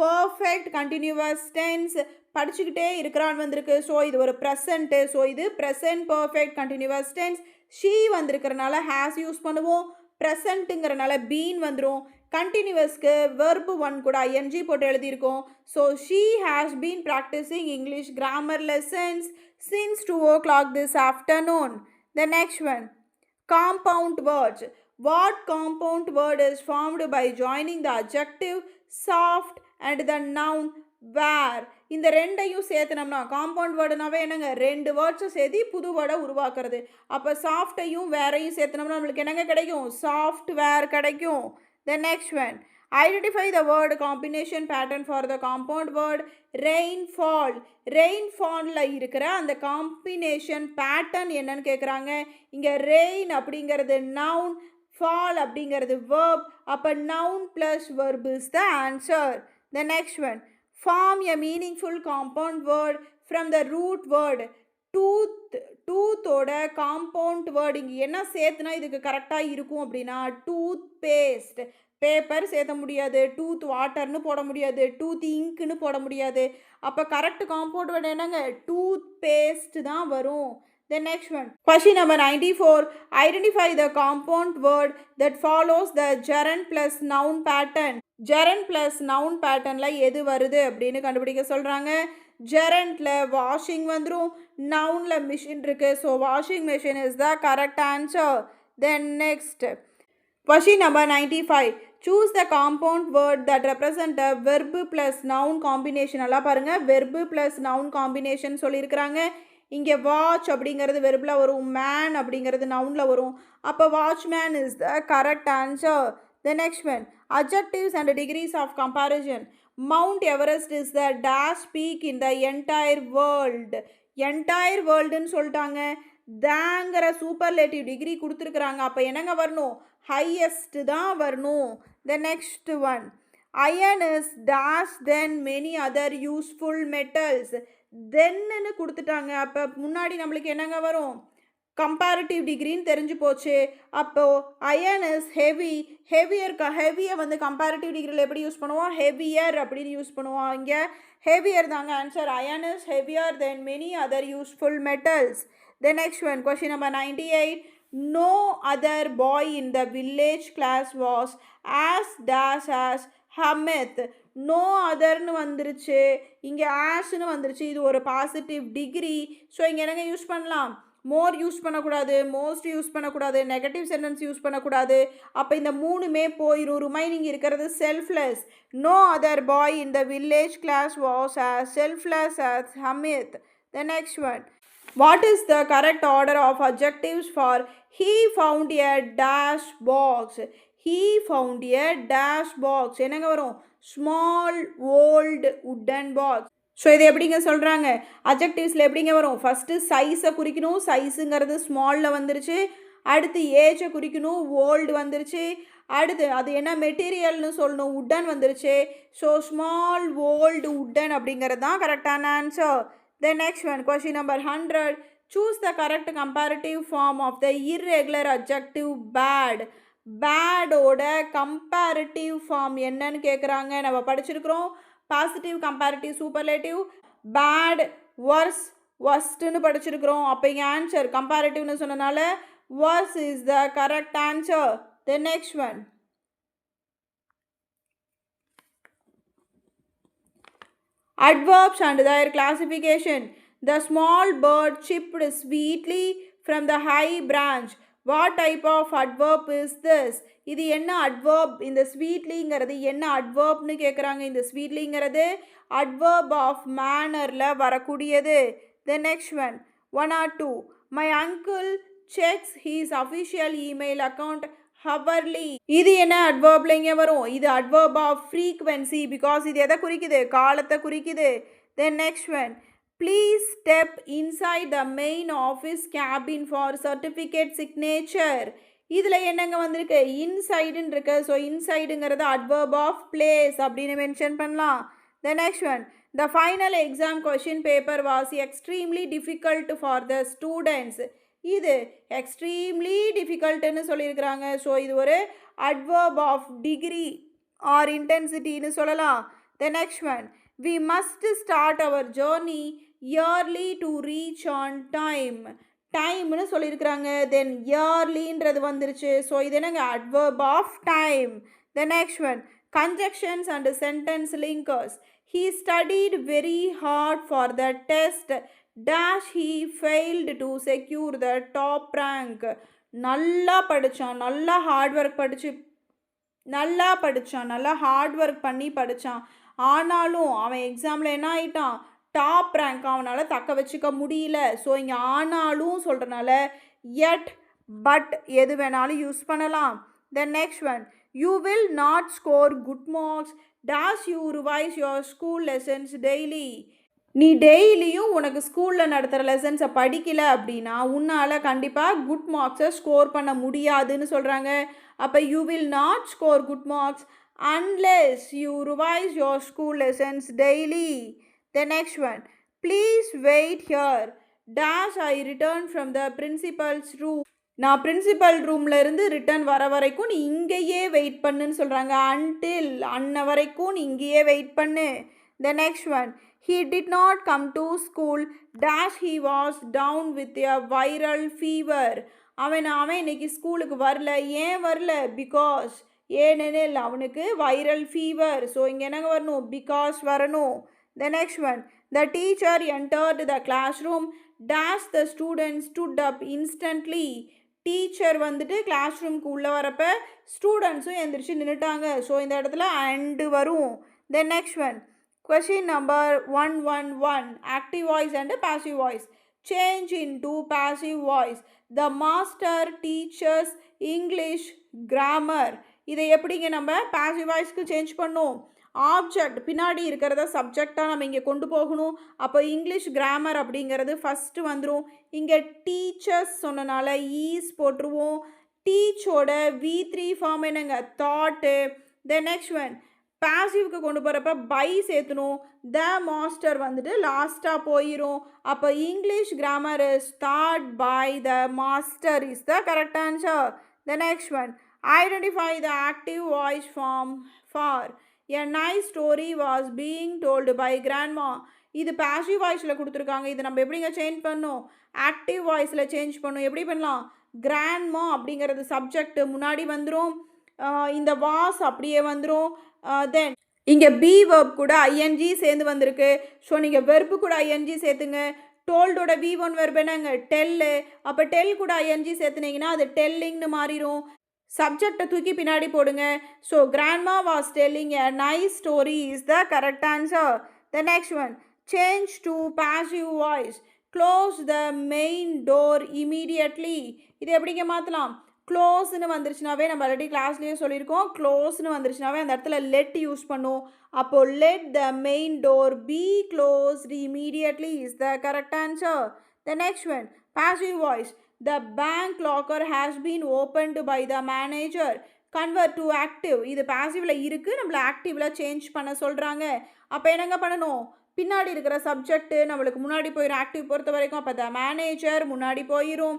பர்ஃபெக்ட் கண்டினியூவஸ் டென்ஸ். படிச்சுக்கிட்டே இருக்கிறான்னு வந்திருக்கு, ஸோ இது ஒரு ப்ரெசண்ட்டு. ஸோ இது present perfect continuous tense. She வந்திருக்கிறனால ஹேஸ் யூஸ் பண்ணுவோம், ப்ரெசண்ட்டுங்கிறனால பீன் வந்துடும். கண்டினியூவஸ்க்கு வெர்பு 1 கூட ஐஎன்ஜி போட்டு எழுதியிருக்கோம். So she has been practising English grammar lessons since 2 o'clock this afternoon. The next one, compound words. What compound word is formed by joining the adjective soft and the noun where? இந்த ரெண்டையும் சேர்த்துனோம்னா compound வேர்டுனாவே என்னங்க, 2 வேர்ட்ஸை சேர்த்து புது வேர்டை உருவாக்குறது. அப்போ சாஃப்டையும் வேரையும் சேர்த்துனோம்னா நம்மளுக்கு என்னங்க கிடைக்கும், சாஃப்ட்வேர் கிடைக்கும். The next one, identify the word combination pattern for the compound word rainfall. rainfallல இருக்கிற அந்த காம்பினேஷன் பேட்டர்ன் என்னன்னு கேட்குறாங்க. இங்கே ரெயின் அப்படிங்கிறது நவுன், fall அப்படிங்கிறது verb. அப்போ noun plus verb is the answer. The next one, form a meaningful compound word from the root word tooth. டூத்தோட compound word இங்கே என்ன சேர்த்துனா இதுக்கு கரெக்டாக இருக்கும் அப்படின்னா டூத் பேஸ்ட். பேப்பர் சேர்த்த முடியாது, டூத் வாட்டர்னு போட முடியாது, டூத் இங்க்னு போட முடியாது. அப்போ கரெக்ட் காம்பவுண்ட் வேர்டு என்னங்க, டூத் பேஸ்ட் தான் வரும். The next one, question number 94. Identify the compound word that follows the gerund plus noun pattern. gerund plus noun patternல எது வருது அப்படின்னு கண்டுபிடிக்க சொல்கிறாங்க. gerundல வாஷிங் வந்துடும், நவுன்ல மிஷின் இருக்கு, so washing machine is the correct answer. Then next, question number 95. Choose the compound word that represent a verb plus noun combination. எல்லாம் பாருங்கள், verb plus noun combination சொல்லியிருக்கிறாங்க. இங்கே வாட்ச் அப்படிங்கிறது வெர்பில் வரும், மேன் அப்படிங்கிறது நவுனில் வரும். அப்போ watchman is the correct answer. The next one, adjectives and degrees of comparison. Mount Everest is the dash peak in the entire world. entire worldன்னு சொல்லிட்டாங்க, தாங்கிற சூப்பர்லேட்டிவ் டிகிரி கொடுத்துருக்குறாங்க. அப்போ என்னங்க வரணும், ஹையஸ்ட் தான் வரணும். The next one, iron is dash than many other useful metals. தென்னு கொடுத்துட்டாங்க, அப்போ முன்னாடி நம்மளுக்கு என்னங்க வரும், கம்பேரிட்டிவ் டிகிரின்னு தெரிஞ்சு போச்சு. அப்போது அயன் இஸ் ஹெவி. ஹெவியை வந்து கம்பேரிட்டிவ் டிகிரியில் எப்படி யூஸ் பண்ணுவோம்? ஹெவியர் அப்படின்னு யூஸ் பண்ணுவோம். இங்கே ஹெவியர் தாங்க answer. Iron is heavier than many other useful metals. The next one, question number 98. No other boy in the village class was as dash as Hamid. No அதர்னு வந்துருச்சு, இங்கே ஆஷ்னு வந்துருச்சு. இது ஒரு பாசிட்டிவ் டிகிரி. ஸோ இங்கே என்னங்க use பண்ணலாம்? More use பண்ணக்கூடாது, மோஸ்ட் யூஸ் பண்ணக்கூடாது, நெகட்டிவ் சென்டென்ஸ் யூஸ் பண்ணக்கூடாது. அப்போ இந்த மூணுமே போயிடும். ரிமைனிங் இருக்கிறது selfless. No other boy in the village class was as selfless as Hamid. The next one. What is the correct order of adjectives for he found a dash box? He found a dash box. என்னங்க வரும்? Small old wooden box. So இது எப்படிங்க சொல்கிறாங்க? அட்ஜெக்டிவ்ஸில் எப்படிங்க வரும்? First சைஸை குறிக்கணும். சைஸுங்கிறது ஸ்மாலில் வந்துருச்சு. அடுத்து ஏஜை குறிக்கணும். ஓல்டு வந்துருச்சு. அடுத்து அது என்ன மெட்டீரியல்னு சொல்லணும். உட்டன் வந்துருச்சு. ஸோ ஸ்மால் ஓல்டு உட்டன் அப்படிங்கிறது தான் கரெக்டான answer. The next one, question number 100. Choose the correct comparative form of the irregular adjective bad. பேடோட கம்பேரிட்டிவ் ஃபார்ம் என்னன்னு கேட்குறாங்க. நம்ம படிச்சிருக்கிறோம். Positive comparative superlative, bad worse வர்ஸ்ட்னு படிச்சிருக்கிறோம். அப்போ இங்கே ஆன்சர் கம்பேரிட்டிவ்னு சொன்னனால worse is the correct answer. The next one. Adverbs and their classification. The small bird chirped sweetly from the high branch. What type of adverb is this? இது என்ன adverb? இந்த sweetlyங்கிறது என்ன adverbனு கேட்குறாங்க. இந்த sweetlyங்கிறது adverb of mannerல வரக்கூடியது. The next one, 1 or 2. My uncle checks his official email account hourly. இது என்ன adverbல இங்கே வரும்? இது adverb of frequency because இது எதை குறிக்குது? காலத்தை குறிக்குது. Then next one. Please step inside the main office cabin for certificate signature. இதில் என்னங்க வந்திருக்கு? இன்சைடுன்னு இருக்கு. ஸோ இன்சைடுங்கிறது adverb of place அப்படின்னு மென்ஷன் பண்ணலாம். The next one. The final exam question paper was extremely difficult for the students. இது extremely டிஃபிகல்ட்டுன்னு சொல்லியிருக்கிறாங்க. So இது ஒரு adverb of degree or intensity-ன்னு சொல்லலாம். The next one. We must start our journey yearly to reach on time. டைம்னு சொல்லியிருக்கிறாங்க. தென் இயர்லின்றது வந்துருச்சு. So இது என்னங்க? adverb of time. The next one. Conjunctions and sentence linkers. He studied very hard for the test. Dash he failed to secure the top rank. நல்லா படித்தான், நல்லா hard work பண்ணி படித்தான். ஆனாலும் அவன் எக்ஸாமில் என்ன ஆகிட்டான்? டாப் ரேங்க் அவனால் தக்க வச்சுக்க முடியல. ஸோ இங்கே ஆனாலும் சொல்கிறனால yet பட் எது வேணாலும் யூஸ் பண்ணலாம். The next one. You will not score good marks. Dash you revise your school lessons daily. நீ டெய்லியும் உனக்கு ஸ்கூலில் நடத்துகிற லெசன்ஸை படிக்கலை அப்படின்னா உன்னால் கண்டிப்பாக குட் மார்க்ஸை ஸ்கோர் பண்ண முடியாதுன்னு சொல்கிறாங்க. அப்போ you will not score good marks unless you revise your school lessons daily. The next one. Please wait here. Dash I return from the principal's room. நான் பிரின்சிபல் ரூமில் இருந்து ரிட்டர்ன் வர வரைக்கும் நீ இங்கேயே வெயிட் பண்ணுன்னு சொல்கிறாங்க. until அன்ன வரைக்கும் நீ இங்கேயே வெயிட் பண்ணு. The next one. He did not come to school. Dash he was down with a viral fever. அவன் இன்னைக்கு ஸ்கூலுக்கு வரல. ஏன் வரல? பிகாஸ் ஏனெனில் அவனுக்கு வைரல் ஃபீவர். ஸோ இங்கே என்னங்க வரணும்? பிகாஸ் வரணும். The next one. The teacher entered the classroom. Dash the students stood up instantly. Teacher வந்துட்டு கிளாஸ் ரூமுக்கு உள்ளே வரப்போ ஸ்டூடெண்ட்ஸும் எந்திரிச்சு நின்றுட்டாங்க. ஸோ இந்த இடத்துல அண்டு வரும். The next one. Question number 111. Active voice and passive voice. Change into passive voice. The master teaches English grammar. இதை எப்படிங்க நம்ம passive voiceக்கு சேஞ்ச் பண்ணோம்? ஆப்ஜெக்ட் பின்னாடி இருக்கிறத சப்ஜெக்டாக நம்ம இங்கே கொண்டு போகணும். அப்போ இங்கிலீஷ் கிராமர் அப்படிங்கிறது ஃபஸ்ட்டு வந்துடும். இங்கே டீச்சர்ஸ் சொன்னனால ஈஸ் போட்டுருவோம். டீச்சோட V3 ஃபார்ம் என்னங்க? தாட்டு. The next one. பாசிவ்க்கு கொண்டு போகிறப்ப பை சேர்த்தணும். த மாஸ்டர் வந்துட்டு லாஸ்ட்டாக போயிடும். அப்போ English grammar is taught by the master is the correct answer. The next one, identify the active voice form for a nice story was being told by grandma. இது passive வாய்ஸில் கொடுத்துருக்காங்க. இது நம்ம எப்படிங்க சேஞ்ச் பண்ணணும்? ஆக்டிவ் வாய்ஸில் change பண்ணணும். எப்படி பண்ணலாம்? கிராண்ட்மா அப்படிங்கிறது சப்ஜெக்ட் முன்னாடி வந்துடும். இந்த வாஸ் அப்படியே வந்துடும். தென் இங்கே பி வெர்ப் கூட ஐஎன்ஜி சேர்ந்து வந்திருக்கு. ஸோ நீங்கள் வெர்பு கூட ஐஎன்ஜி சேர்த்துங்க. டோல்டோட V1 வெர்ப் என்னங்க? டெல்லு. அப்போ டெல் கூட ஐஎன்ஜி சேர்த்துனீங்கன்னா அது டெல்லிங்னு மாறிடும். சப்ஜெக்டை தூக்கி பின்னாடி போடுங்க. So grandma was telling a nice story is the correct answer. The next one, change to passive voice. Close the main door immediately. இது எப்படிங்க மாற்றலாம்? க்ளோஸ்னு வந்துருச்சுனாவே நம்ம ஆல்ரெடி கிளாஸ்லேயே சொல்லியிருக்கோம். க்ளோஸ்னு வந்துருச்சுனாவே அந்த இடத்துல லெட் யூஸ் பண்ணும். அப்போது let the main door B closed immediately is the correct answer. The next one, passive voice. The bank locker has been opened by the manager. Convert to active. இது பாசிவ்ல இருக்குது, நம்மளை ஆக்டிவில் change பண்ண சொல்கிறாங்க. அப்போ என்னங்க பண்ணணும்? பின்னாடி இருக்கிற சப்ஜெக்ட் நம்மளுக்கு முன்னாடி போயிடும். ஆக்டிவ் பொறுத்த வரைக்கும் அப்போ த மேனேஜர் முன்னாடி போயிடும்.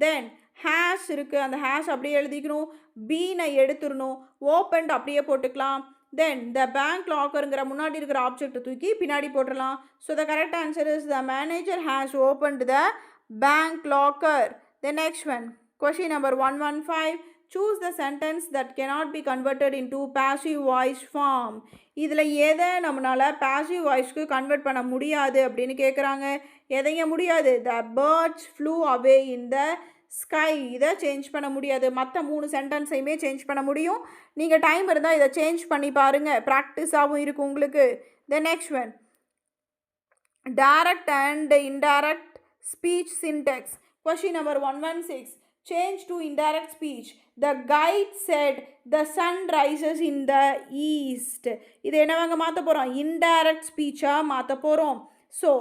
தென் ஹேஷ் இருக்குது, அந்த ஹேஷ் அப்படியே எழுதிக்கணும். பீனை எடுத்துடணும். ஓப்பன்ட் அப்படியே போட்டுக்கலாம். தென் த பேங்க் லாக்கருங்கிற முன்னாடி இருக்கிற ஆப்ஜெக்டை தூக்கி பின்னாடி போட்டுடலாம். So the correct answer is the manager has opened the bank locker. The next one, question number 115. Choose the sentence that cannot be converted into passive voice form. இதில் எதை நம்மளால் passive voiceக்கு கன்வெர்ட் பண்ண முடியாது அப்படின்னு கேட்குறாங்க. எதைங்க முடியாது? The birds flew away in the sky. இதை change பண்ண முடியாது. மற்ற 3 சென்டென்ஸையுமே சேஞ்ச் பண்ண முடியும். நீங்கள் டைம் இருந்தால் இதை சேஞ்ச் பண்ணி பாருங்கள். ப்ராக்டிஸாகவும் இருக்கும் உங்களுக்கு. The next one, direct and indirect speech syntax. Question number 116. Change to indirect speech. The guide said the sun rises in the east. இது என்னவாங்க மாற்ற போகிறோம்? indirect speech-ஆக மாற்ற போகிறோம். ஸோ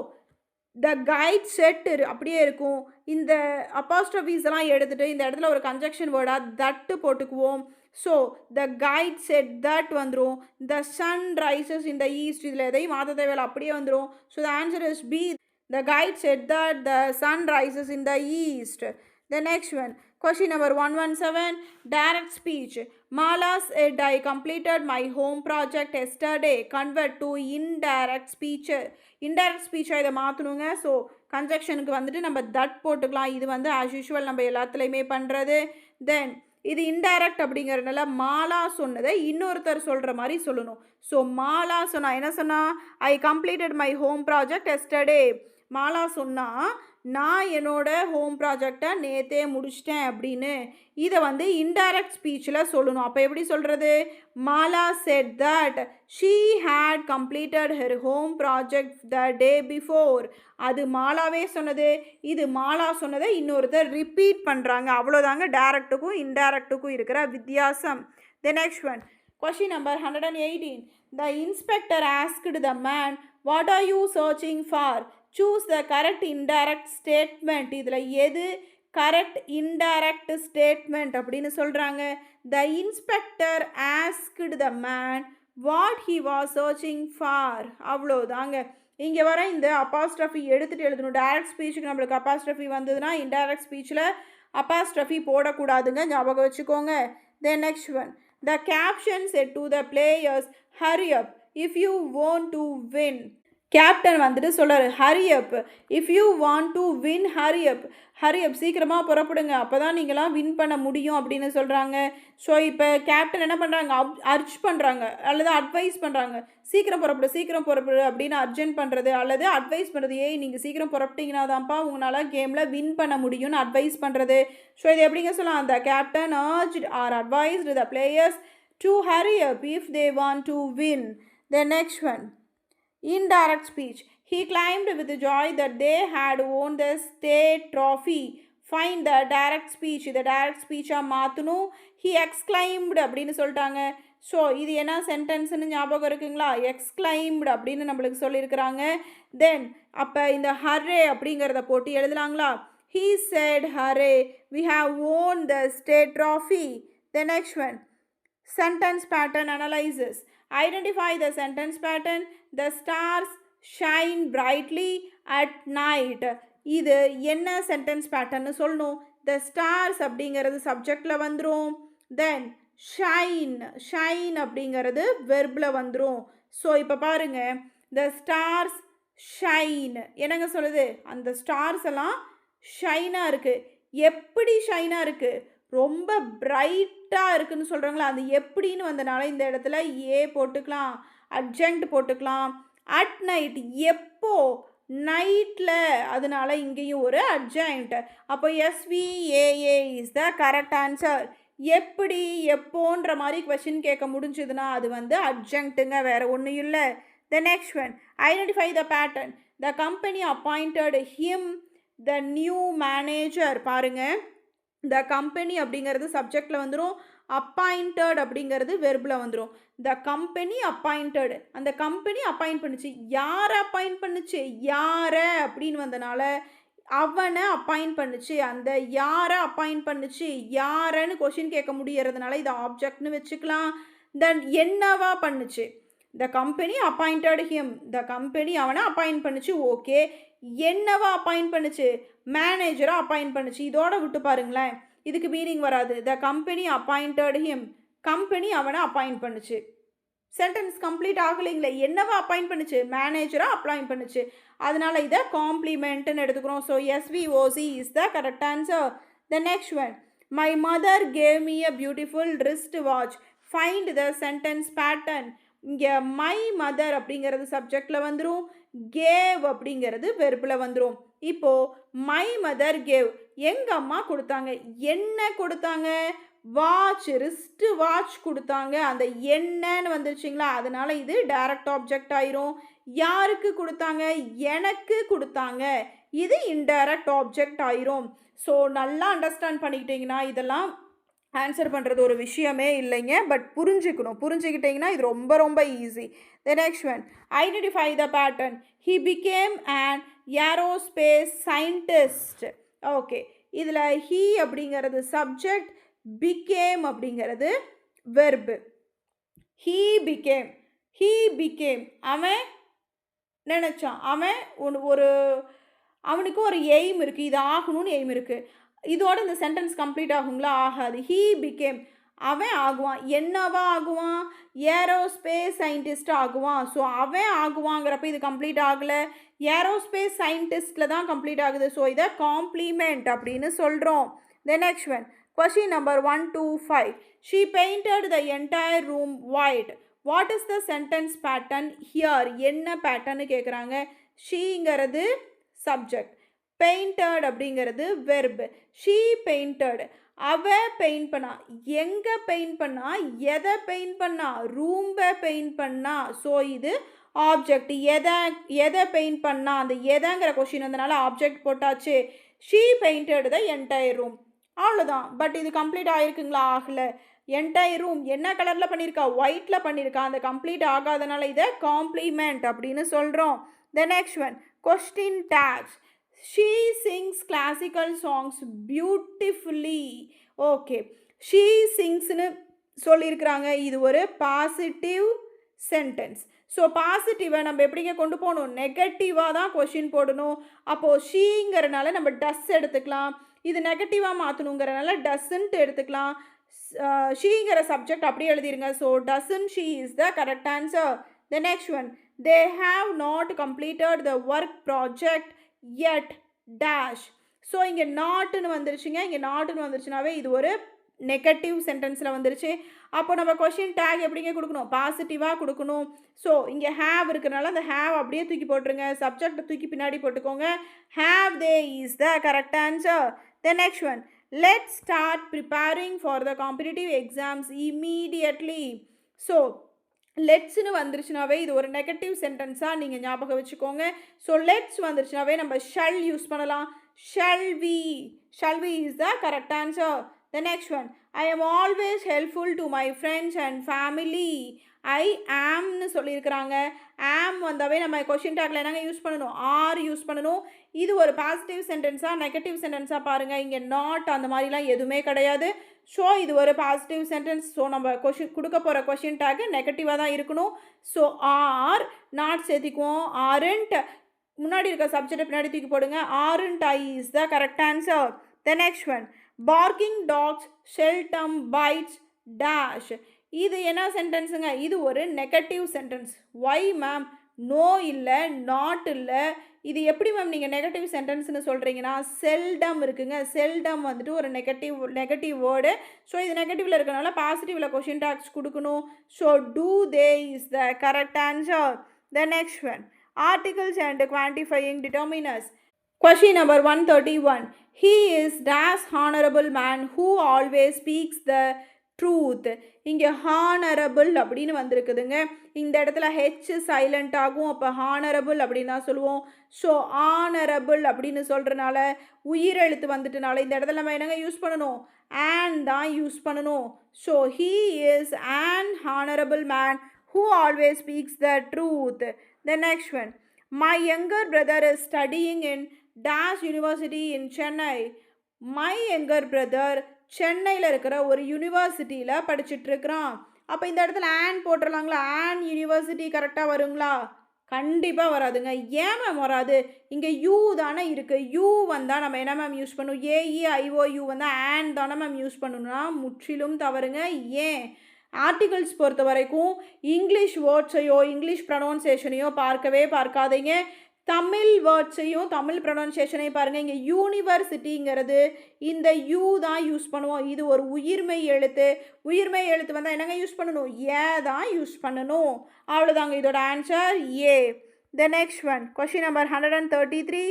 the guide said அப்படியே இருக்கும். இந்த apostrophes எல்லாம் எடுத்துகிட்டு இந்த இடத்துல ஒரு conjunction word-ஆக that போட்டுக்குவோம். So the guide said that வந்துடும். the sun rises in the east. இதில் எதையும் மாற்ற தேவையில்லை, அப்படியே வந்துடும். So the answer is B. The guide said that the sun rises in the east. The next one, question number 117. Direct speech. Mala said I completed my home project yesterday. Convert to indirect speech. Indirect speech இதை மாற்றணுங்க. So கன்ஜெக்ஷனுக்கு வந்துட்டு நம்ம that போட்டுக்கலாம். இது வந்து as usual நம்ம எல்லாத்துலேயுமே பண்ணுறது. தென் இது இன்டைரக்ட் அப்படிங்கிறதுனால மாலா சொன்னதை இன்னொருத்தர் சொல்கிற மாதிரி சொல்லணும். ஸோ மாலா சொன்னா என்ன சொன்னா? I completed my home project yesterday. Mala சொன்னால் நான் என்னோட ஹோம் ப்ராஜெக்டை நேற்றே முடிச்சிட்டேன் அப்படின்னு. இதை வந்து இன்டைரக்ட் ஸ்பீச்சில் சொல்லணும். அப்போ எப்படி சொல்கிறது? Mala said that she had completed her home project the day before. அது மாலாவே சொன்னது. இது மாலா சொன்னதை இன்னொருத்தர் ரிப்பீட் பண்ணுறாங்க. அவ்வளோதாங்க டைரக்டுக்கும் இன்டைரக்டுக்கும் இருக்கிற வித்தியாசம். த next one, question number 118. The inspector asked the man, what are you searching for? Choose the correct indirect statement. இதில் எது கரெக்ட் இன்டைரக்ட் ஸ்டேட்மெண்ட் அப்படின்னு சொல்கிறாங்க. The inspector asked the man what he was searching for. அவ்வளோதாங்க. இங்கே வர இந்த apostrophe எடுத்துகிட்டு எழுதணும். டைரக்ட் ஸ்பீச்சுக்கு நம்மளுக்கு அப்பாஸ்ட்ரஃபி வந்ததுன்னா இன்டைரக்ட் ஸ்பீச்சில் அப்பாஸ்ட்ரஃபி போடக்கூடாதுங்க, ஞாபகம் வச்சுக்கோங்க. Then next one, the caption said to the players, hurry up if you want to win. Captain வந்துட்டு சொல்கிறார், hurry up if you want to win hurry up. Hurry up சீக்கிரமாக புறப்படுங்க, அப்போ தான் நீங்களாம் வின் பண்ண முடியும் அப்படின்னு சொல்கிறாங்க. ஸோ இப்போ கேப்டன் என்ன பண்ணுறாங்க? அர்ச் பண்ணுறாங்க அல்லது அட்வைஸ் பண்ணுறாங்க. சீக்கிரம் புறப்படு அப்படின்னு அர்ஜென்ட் பண்ணுறது அல்லது அட்வைஸ் பண்ணுறது. ஏய் நீங்கள் சீக்கிரம் புறப்பட்டீங்கன்னா தான்ப்பா உங்களால் கேமில் வின் பண்ண முடியும்னு அட்வைஸ் பண்ணுறது. ஸோ இது எப்படிங்க சொல்லலாம்? அந்த captain urged or advised the players to hurry up if they want to win. The next one, indirect speech. He claimed with joy that they had won the state trophy. Find the direct speech. இந்த direct speech-ஆ மாற்றணும். He exclaimed அப்படின்னு சொல்லிட்டாங்க. So இது என்ன சென்டென்ஸ்னு ஞாபகம் இருக்குங்களா? Exclaimed அப்படின்னு நம்மளுக்கு சொல்லியிருக்கிறாங்க. தென் அப்போ இந்த ஹரே அப்படிங்கிறத போட்டு எழுதலாங்களா? He said hurray, we have won the state trophy. The next one, sentence pattern analysis. Identify the sentence pattern. The stars shine brightly at night. இது என்ன சென்டென்ஸ் பேட்டர்னு சொல்லணும். the stars அப்படிங்கிறது சப்ஜெக்டில் வந்துடும். then shine அப்படிங்கிறது வெர்பில் வந்துடும். So இப்போ பாருங்க, the stars shine என்னங்க சொல்லுது, அந்த ஸ்டார்ஸ் எல்லாம் ஷைனாக இருக்குது. எப்படி ஷைனாக இருக்குது, ரொம்ப பிரைட்டாக இருக்குதுன்னு சொல்கிறாங்களா, அது எப்படின்னு வந்தனால இந்த இடத்துல ஏ போட்டுக்கலாம், அட்ஜங்க்ட் போட்டுக்கலாம். அட் நைட் எப்போ, நைட்டில், அதனால இங்கேயும் ஒரு அட்ஜங்க்ட். அப்போ எஸ்விஏஏ இஸ் த கரெக்ட் ஆன்சர். எப்படி எப்போன்ற மாதிரி கொஷின் கேட்க முடிஞ்சதுன்னா அது வந்து அட்ஜங்க்ட்டுங்க, வேறு ஒன்றும் இல்லை. The next one, identify the pattern. The company appointed him the new manager. பாருங்க, the company அப்படிங்கிறது சப்ஜெக்டில் வந்துடும், appointed அப்படிங்கிறது வெர்பில் வந்துடும். the company appointed, அந்த கம்பெனி அப்பாயிண்ட் பண்ணுச்சு. யாரை அப்பாயிண்ட் பண்ணுச்சு, யாரை அப்படின்னு வந்தனால அவனை அப்பாயிண்ட் பண்ணுச்சு. அந்த யாரை அப்பாயிண்ட் பண்ணுச்சு, யாரைன்னு கொஷின் கேட்க முடியறதுனால இதை ஆப்ஜெக்ட்னு வச்சுக்கலாம். தென் என்னவா பண்ணுச்சு, the company appointed him, the company அவனை அப்பாயிண்ட் பண்ணுச்சு. ஓகே, என்னவா அப்பாயிண்ட் பண்ணுச்சு, மேனேஜராக அப்பாயிண்ட் பண்ணுச்சு. இதோட விட்டு பாருங்களேன், இதுக்கு மீனிங் வராது. the company appointed him, company அவனை அப்பாயிண்ட் பண்ணுச்சு. சென்டென்ஸ் கம்ப்ளீட் ஆகலைங்களே, என்னவா அப்பாயிண்ட் பண்ணுச்சு, மேனேஜராக அப்பாயிண்ட் பண்ணுச்சு. அதனால இதை காம்ப்ளிமெண்ட்னு எடுத்துக்கிறோம். So SVOC is the correct answer. The next one, my mother gave me a beautiful wrist watch. Find the sentence pattern. இங்கே மை மதர் அப்படிங்கிறது சப்ஜெக்டில் வந்துடும், கேவ் அப்படிங்கிறது வெர்பில் வந்துடும். இப்போது மை மதர் கேவ், எங்கள் அம்மா கொடுத்தாங்க. என்ன கொடுத்தாங்க, வாட்ச், ரிஸ்ட் வாட்ச் கொடுத்தாங்க. அந்த என்னன்னு வந்துருச்சிங்களா, அதனால இது டைரக்ட் ஆப்ஜெக்ட் ஆயிரும். யாருக்கு கொடுத்தாங்க, எனக்கு கொடுத்தாங்க. இது இன்டைரக்ட் ஆப்ஜெக்ட் ஆயிரும். ஸோ நல்லா அண்டர்ஸ்டாண்ட் பண்ணிக்கிட்டிங்கன்னா இதெல்லாம் ஆன்சர் பண்ணுறது ஒரு விஷயமே இல்லைங்க. பட் புரிஞ்சுக்கிட்டிங்கன்னா இது ரொம்ப ரொம்ப easy. The next one, identify the pattern. He became an aerospace scientist. Okay, இதில் ஹி அப்படிங்கிறது சப்ஜெக்ட், பிகேம் அப்படிங்கிறது வெர்பு. ஹீ பிகேம் அவன் நினச்சான், அவனுக்கு ஒரு எய்ம் இருக்குது, இது ஆகணும்னு எய்ம் இருக்குது. இதோட இந்த சென்டென்ஸ் கம்ப்ளீட் ஆகுங்களா, ஆகாது. ஹீ பிகேம், அவன் ஆகுவான். என்னவா ஆகுவான், ஏரோஸ்பேஸ் சயின்டிஸ்ட் ஆகுவான். ஸோ அவன் ஆகுவாங்கிறப்ப இது கம்ப்ளீட் ஆகலை, ஏரோஸ்பேஸ் சயின்டிஸ்டில் தான் கம்ப்ளீட் ஆகுது. ஸோ இதை காம்ப்ளிமெண்ட் அப்படின்னு சொல்கிறோம். The next one, question number 1 to 5. She painted the entire room white. What is the sentence pattern here? என்ன பேட்டர்னு கேட்குறாங்க. ஷீங்கிறது சப்ஜெக்ட், பெயிண்டட் அப்படிங்கிறது வெர்பு. ஷீ பெயிண்டட், அவ பெயிண்ட் பண்ணா. எங்கே பெயிண்ட் பண்ணா, எதை பெயிண்ட் பண்ணா, ரூம்பை பெயிண்ட் பண்ணா. ஸோ இது ஆப்ஜெக்ட். எதை பெயிண்ட் பண்ணா, அந்த எதைங்கிற கொஷின் வந்தனால ஆப்ஜெக்ட் போட்டாச்சு. She painted the entire room, அவ்வளோதான். பட் இது கம்ப்ளீட் ஆகிருக்குங்களா, ஆகலை. என்டையர் ரூம் என்ன கலரில் பண்ணியிருக்கா, ஒயிட்டில் பண்ணியிருக்கா. அந்த கம்ப்ளீட் ஆகாதனால இதை காம்ப்ளிமெண்ட் அப்படின்னு சொல்கிறோம். The next one, question tags. She sings classical songs beautifully. Okay, she சிங்ஸ்னு சொல்லியிருக்கிறாங்க. இது ஒரு பாசிட்டிவ் சென்டென்ஸ். ஸோ பாசிட்டிவை நம்ம எப்படிங்க கொண்டு போகணும், நெகட்டிவாக தான் கொஷின் போடணும். அப்போது ஷீங்கிறனால நம்ம டஸ் எடுத்துக்கலாம். இது நெகட்டிவாக மாற்றணுங்கிறனால டஸ்ன்ட்டு எடுத்துக்கலாம். ஷீங்கிற சப்ஜெக்ட் அப்படியே எழுதிருங்க. So doesn't she is the correct answer. The next one, they have not completed the work project yet dash. So இங்கே நாட்டுன்னு வந்துருச்சுங்க. இங்கே நாட்டுன்னு வந்துருச்சுனாவே இது ஒரு நெகட்டிவ் சென்டென்ஸில் வந்துருச்சு. அப்போ நம்ம கொஷின் டேக் எப்படிங்க கொடுக்கணும், பாசிட்டிவாக கொடுக்கணும். ஸோ இங்கே ஹேவ் இருக்கிறனால அந்த ஹேவ் அப்படியே தூக்கி போட்டுருங்க, சப்ஜெக்டை தூக்கி பின்னாடி போட்டுக்கோங்க. Have they is the correct answer. The next one, let's start preparing for the competitive exams immediately. So லெட்ஸ்னு வந்துருச்சுனாவே இது ஒரு நெகட்டிவ் சென்டென்ஸாக நீங்கள் ஞாபகம் வச்சுக்கோங்க. ஸோ லெட்ஸ் வந்துருச்சுனாவே நம்ம ஷல் யூஸ் பண்ணலாம். Shall we is the correct answer. The next one, I am always helpful to my friends and family. I ஆம்னு சொல்லியிருக்கிறாங்க. ஆம் வந்தாவே நம்ம கொஷின் டேக்கில் என்னங்க யூஸ் பண்ணணும், ஆர் யூஸ் பண்ணணும். இது ஒரு பாசிட்டிவ் சென்டென்ஸா நெகட்டிவ் சென்டென்ஸாக பாருங்கள். இங்கே நாட் அந்த மாதிரிலாம் எதுவுமே கிடையாது. ஸோ இது ஒரு பாசிட்டிவ் சென்டென்ஸ். ஸோ நம்ம கொஷின் கொடுக்க போகிற கொஷின் டேக்கு நெகட்டிவாக தான் இருக்கணும். ஸோ ஆர் நாட் சேர்த்திக்குவோம். ஆரண்ட் முன்னாடி இருக்க சப்ஜெக்டை பின்னாடி தூக்கி போடுங்க. Aren't I is the correct answer. The next one, barking dogs seldom bites dash. இது என்ன சென்டென்ஸுங்க, இது ஒரு negative sentence. Why ma'am, no இல்லை, நாட் இல்லை, இது எப்படி மேம் நீங்கள் நெகட்டிவ் சென்டென்ஸ்னு சொல்கிறீங்கன்னா, செல்டம் இருக்குங்க. செல்டம் வந்துட்டு ஒரு நெகட்டிவ் வேர்டு. ஸோ இது நெகட்டிவில் இருக்கனால பாசிட்டிவில் கொஷின் டாக்ஸ் கொடுக்கணும். So do they is the correct answer. The next one, articles and quantifying determiners. Question number 131. He is dash honorable man who always speaks the truth. இங்கே honourable அப்படின்னு வந்திருக்குதுங்க. இந்த இடத்துல H silent ஆகும். அப்போ honourable அப்படின்னு தான் சொல்லுவோம். ஸோ ஆனரபிள் அப்படின்னு சொல்கிறனால உயிரெழுத்து வந்துட்டனால இந்த இடத்துல நம்ம என்னங்க யூஸ் பண்ணணும், ஆன் தான் யூஸ் பண்ணணும். So he is an honorable man who always speaks the truth. The next one, my younger brother is studying in dash university in Chennai. My younger brother சென்னையில் இருக்கிற ஒரு யூனிவர்சிட்டியில் படிச்சுட்ருக்கிறான். அப்போ இந்த இடத்துல ஆன் போட்டுடலாங்களா? ஆன் யூனிவர்சிட்டி கரெக்டாக வருங்களா? கண்டிப்பாக வராதுங்க. ஏன் மேம் வராது? இங்கே யூ தானே இருக்குது. யூ வந்தால் நம்ம என்ன மேம் யூஸ் பண்ணுவோம்? ஏஇஐஓ வந்தால் ஆன் தானே மேம் யூஸ் பண்ணணும்னா முற்றிலும் தவறுங்க. ஏன்? ஆர்டிகல்ஸ் பொறுத்த வரைக்கும் இங்கிலீஷ் வேர்ட்ஸையோ இங்கிலீஷ் ப்ரொனவுன்சியேஷனையோ பார்க்காதீங்க. தமிழ் வேர்ட்ஸையும் தமிழ் ப்ரொனவுன்சியேஷனையும் பாருங்கள். இங்கே யூனிவர்சிட்டிங்கிறது இந்த யூ தான் யூஸ் பண்ணுவோம். இது ஒரு உயிர்மெய் எழுத்து. உயிர்மெய் எழுத்து வந்தால் என்னங்க யூஸ் பண்ணணும்? ஏ தான் யூஸ் பண்ணணும். அவ்வளோதாங்க இதோட answer A. The next one, question number 133.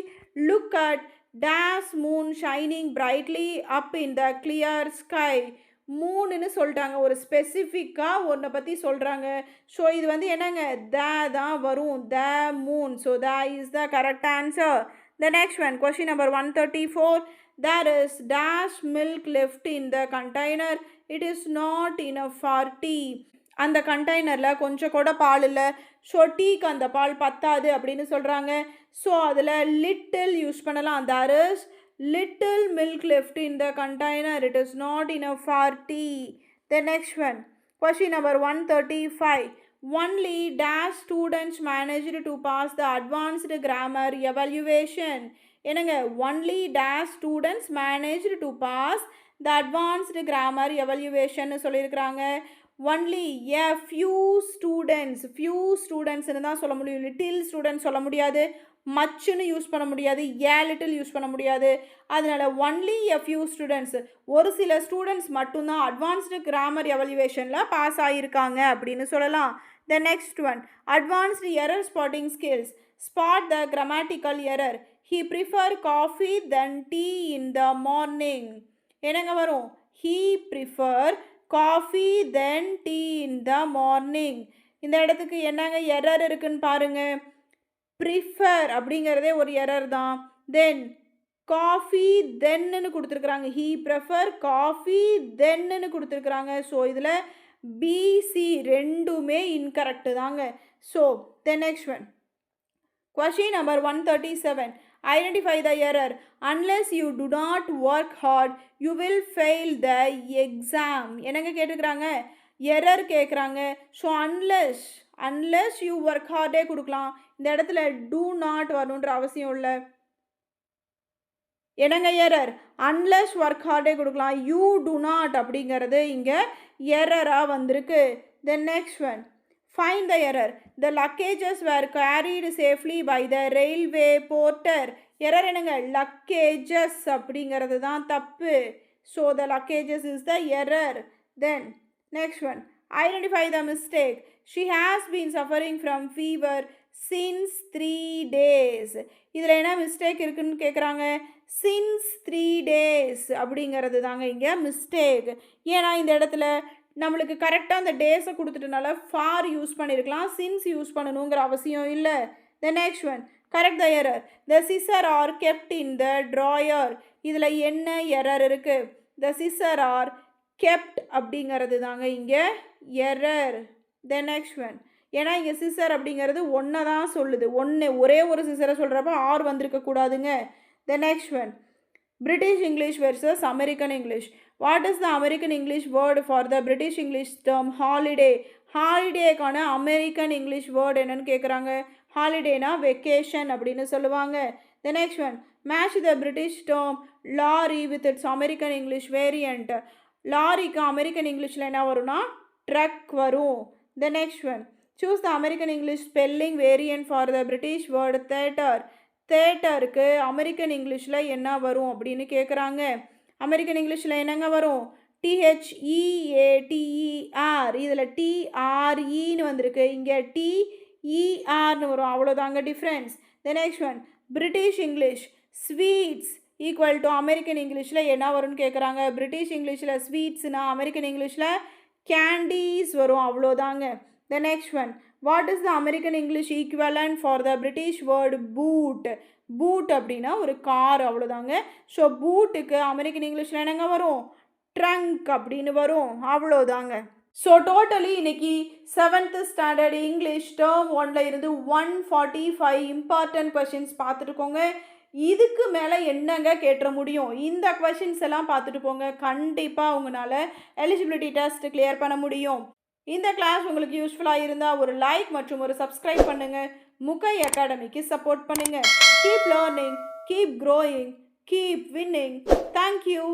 Look at dash Moon shining brightly up in the clear sky. மூணுன்னு சொல்லிட்டாங்க. ஒரு ஸ்பெசிஃபிக்காக ஒன்றை பற்றி சொல்கிறாங்க. ஸோ இது வந்து என்னங்க, த தான் வரும். The moon. So the is the correct answer. The next one, question number 134. There is dash milk left in the container. It is not enough for tea. அந்த கண்டெய்னரில் கொஞ்சம் கூட பால் இல்லை. ஸோ டீக்கு அந்த பால் பத்தாது அப்படின்னு சொல்கிறாங்க. ஸோ அதில் லிட்டில் யூஸ் பண்ணலாம். There is little milk left in the container. It is not enough for tea. The next one, question number 135. Only dash students managed to pass the advanced grammar evaluation. என்னங்க, only dash students managed to pass the advanced grammar evaluation சொல்லியிருக்கிறாங்க. only a few students தான் சொல்ல முடியும். little students சொல்ல முடியாது. மச்சுன்னு use பண்ண முடியாது. A little use பண்ண முடியாது. அதனால் ஒன்லி எ ஃபியூ ஸ்டூடெண்ட்ஸ், ஒரு சில ஸ்டூடெண்ட்ஸ் மட்டும்தான் அட்வான்ஸ்டு கிராமர் எவல்யூவேஷனில் பாஸ் ஆகியிருக்காங்க அப்படின்னு சொல்லலாம். த next one, advanced error spotting skills. Spot the grammatical error. He prefer coffee then tea in the morning. என்னங்க வரும்? He prefer coffee then tea in the morning. இந்த இடத்துக்கு என்னங்க எரர் இருக்குன்னு பாருங்கள். ப்ரிஃபர் அப்படிங்கிறதே ஒரு எரர் தான். தென் காஃபி தென்னு கொடுத்துருக்குறாங்க. ஹீ ப்ரிஃபர் காஃபி தென்னு கொடுத்துருக்குறாங்க. ஸோ இதில் பிசி ரெண்டுமே இன்கரெக்டு தாங்க. So the next one, question number 137. Identify the error. Unless you to not work hard you will fail the exam. என்னங்க கேட்டுக்கிறாங்க? எரர் கேட்குறாங்க. ஸோ அன்லெஸ் யூ ஒர்க் ஹார்டே கொடுக்கலாம். இந்த இடத்துல டூ நாட் வரணுன்ற அவசியம் இல்லை. என்னங்க எரர்? அன்லெஸ் ஒர்க் ஹார்டே கொடுக்கலாம். யூ டு நாட் அப்படிங்கிறது இங்கே எரராக வந்திருக்கு. The next one, find the error. The luggages were carried safely by the railway porter. Error என்னங்க? லக்கேஜஸ் அப்படிங்கிறது தான் தப்பு. So the luggages is the error. Then next one, identify the mistake. She has been suffering from fever since 3 days. இதில் என்ன mistake இருக்குன்னு கேட்குறாங்க. since 3 days அப்படிங்கிறது தாங்க இங்கே மிஸ்டேக். ஏன்னா இந்த இடத்துல நம்மளுக்கு கரெக்டாக அந்த டேஸை கொடுத்துட்டனால ஃபார் யூஸ் பண்ணியிருக்கலாம். சின்ஸ் யூஸ் பண்ணணுங்கிற அவசியம் இல்லை. The next one, correct the error. The scissor are kept in the drawer. இதில் என்ன எரர் இருக்குது? த சிசர் ஆர் கெப்ட் அப்படிங்கிறது தாங்க இங்கே எரர். தென் நெக்ஸ்ட் ஒன், ஏன்னா இங்கே சிசர் அப்படிங்கிறது ஒன்றை தான் சொல்லுது. ஒரே ஒரு சிசரை சொல்கிறப்ப ஆர் வந்திருக்க கூடாதுங்க. தென் next one, British English versus American English. What is the American English word for the British English term holiday? ஹாலிடேக்கான அமெரிக்கன் இங்கிலீஷ் வேர்டு என்னன்னு கேட்குறாங்க. ஹாலிடேனா வெக்கேஷன் அப்படின்னு சொல்லுவாங்க. The next one, match the British term lorry with its American English variant. லாரிக்கு American இங்கிலீஷில் என்ன வரும்னா ட்ரக் வரும். The next one, choose the American English spelling variant for the British word theatre. தேட்டருக்கு அமெரிக்கன் இங்கிலீஷில் என்ன வரும் அப்படின்னு கேட்குறாங்க. அமெரிக்கன் இங்கிலீஷில் என்னங்க வரும்? THEATER. இதில் TREன்னு வந்திருக்கு, இங்கே TERன்னு வரும். அவ்வளோதாங்க difference. The next one, British English sweets equal to American இங்கிலீஷில் என்ன வரும்னு கேட்குறாங்க. பிரிட்டிஷ் இங்கிலீஷில் ஸ்வீட்ஸ்னா அமெரிக்கன் இங்கிலீஷில் கேண்டீஸ் வரும். அவ்வளோதாங்க. த next one, what is the American English equivalent for the British word boot. Boot அப்படின்னா ஒரு கார். அவ்வளோதாங்க. ஸோ பூட்டுக்கு அமெரிக்கன் இங்கிலீஷில் என்னங்க வரும்? ட்ரங்க் அப்படின்னு வரும். அவ்வளோதாங்க. ஸோ டோட்டலி இன்னைக்கு 7th ஸ்டாண்டர்ட் இங்கிலீஷ் டேர்ம் 1ல் இருந்து 145 இம்பார்ட்டன்ட் கொஷின்ஸ் பார்த்துட்டுக்கோங்க. இதுக்கு மேலே என்னங்க கேட்ட முடியும்? இந்த கொஷின்ஸ் எல்லாம் பார்த்துட்டு போங்க. கண்டிப்பாக உங்களால் எலிஜிபிலிட்டி டெஸ்ட் கிளியர் பண்ண முடியும். இந்த கிளாஸ் உங்களுக்கு யூஸ்ஃபுல்லாக இருந்தால் ஒரு லைக் மற்றும் ஒரு சப்ஸ்கிரைப் பண்ணுங்கள். முகை அகாடமிக்கு சப்போர்ட் பண்ணுங்கள். Keep learning, keep growing, keep winning. Thank you.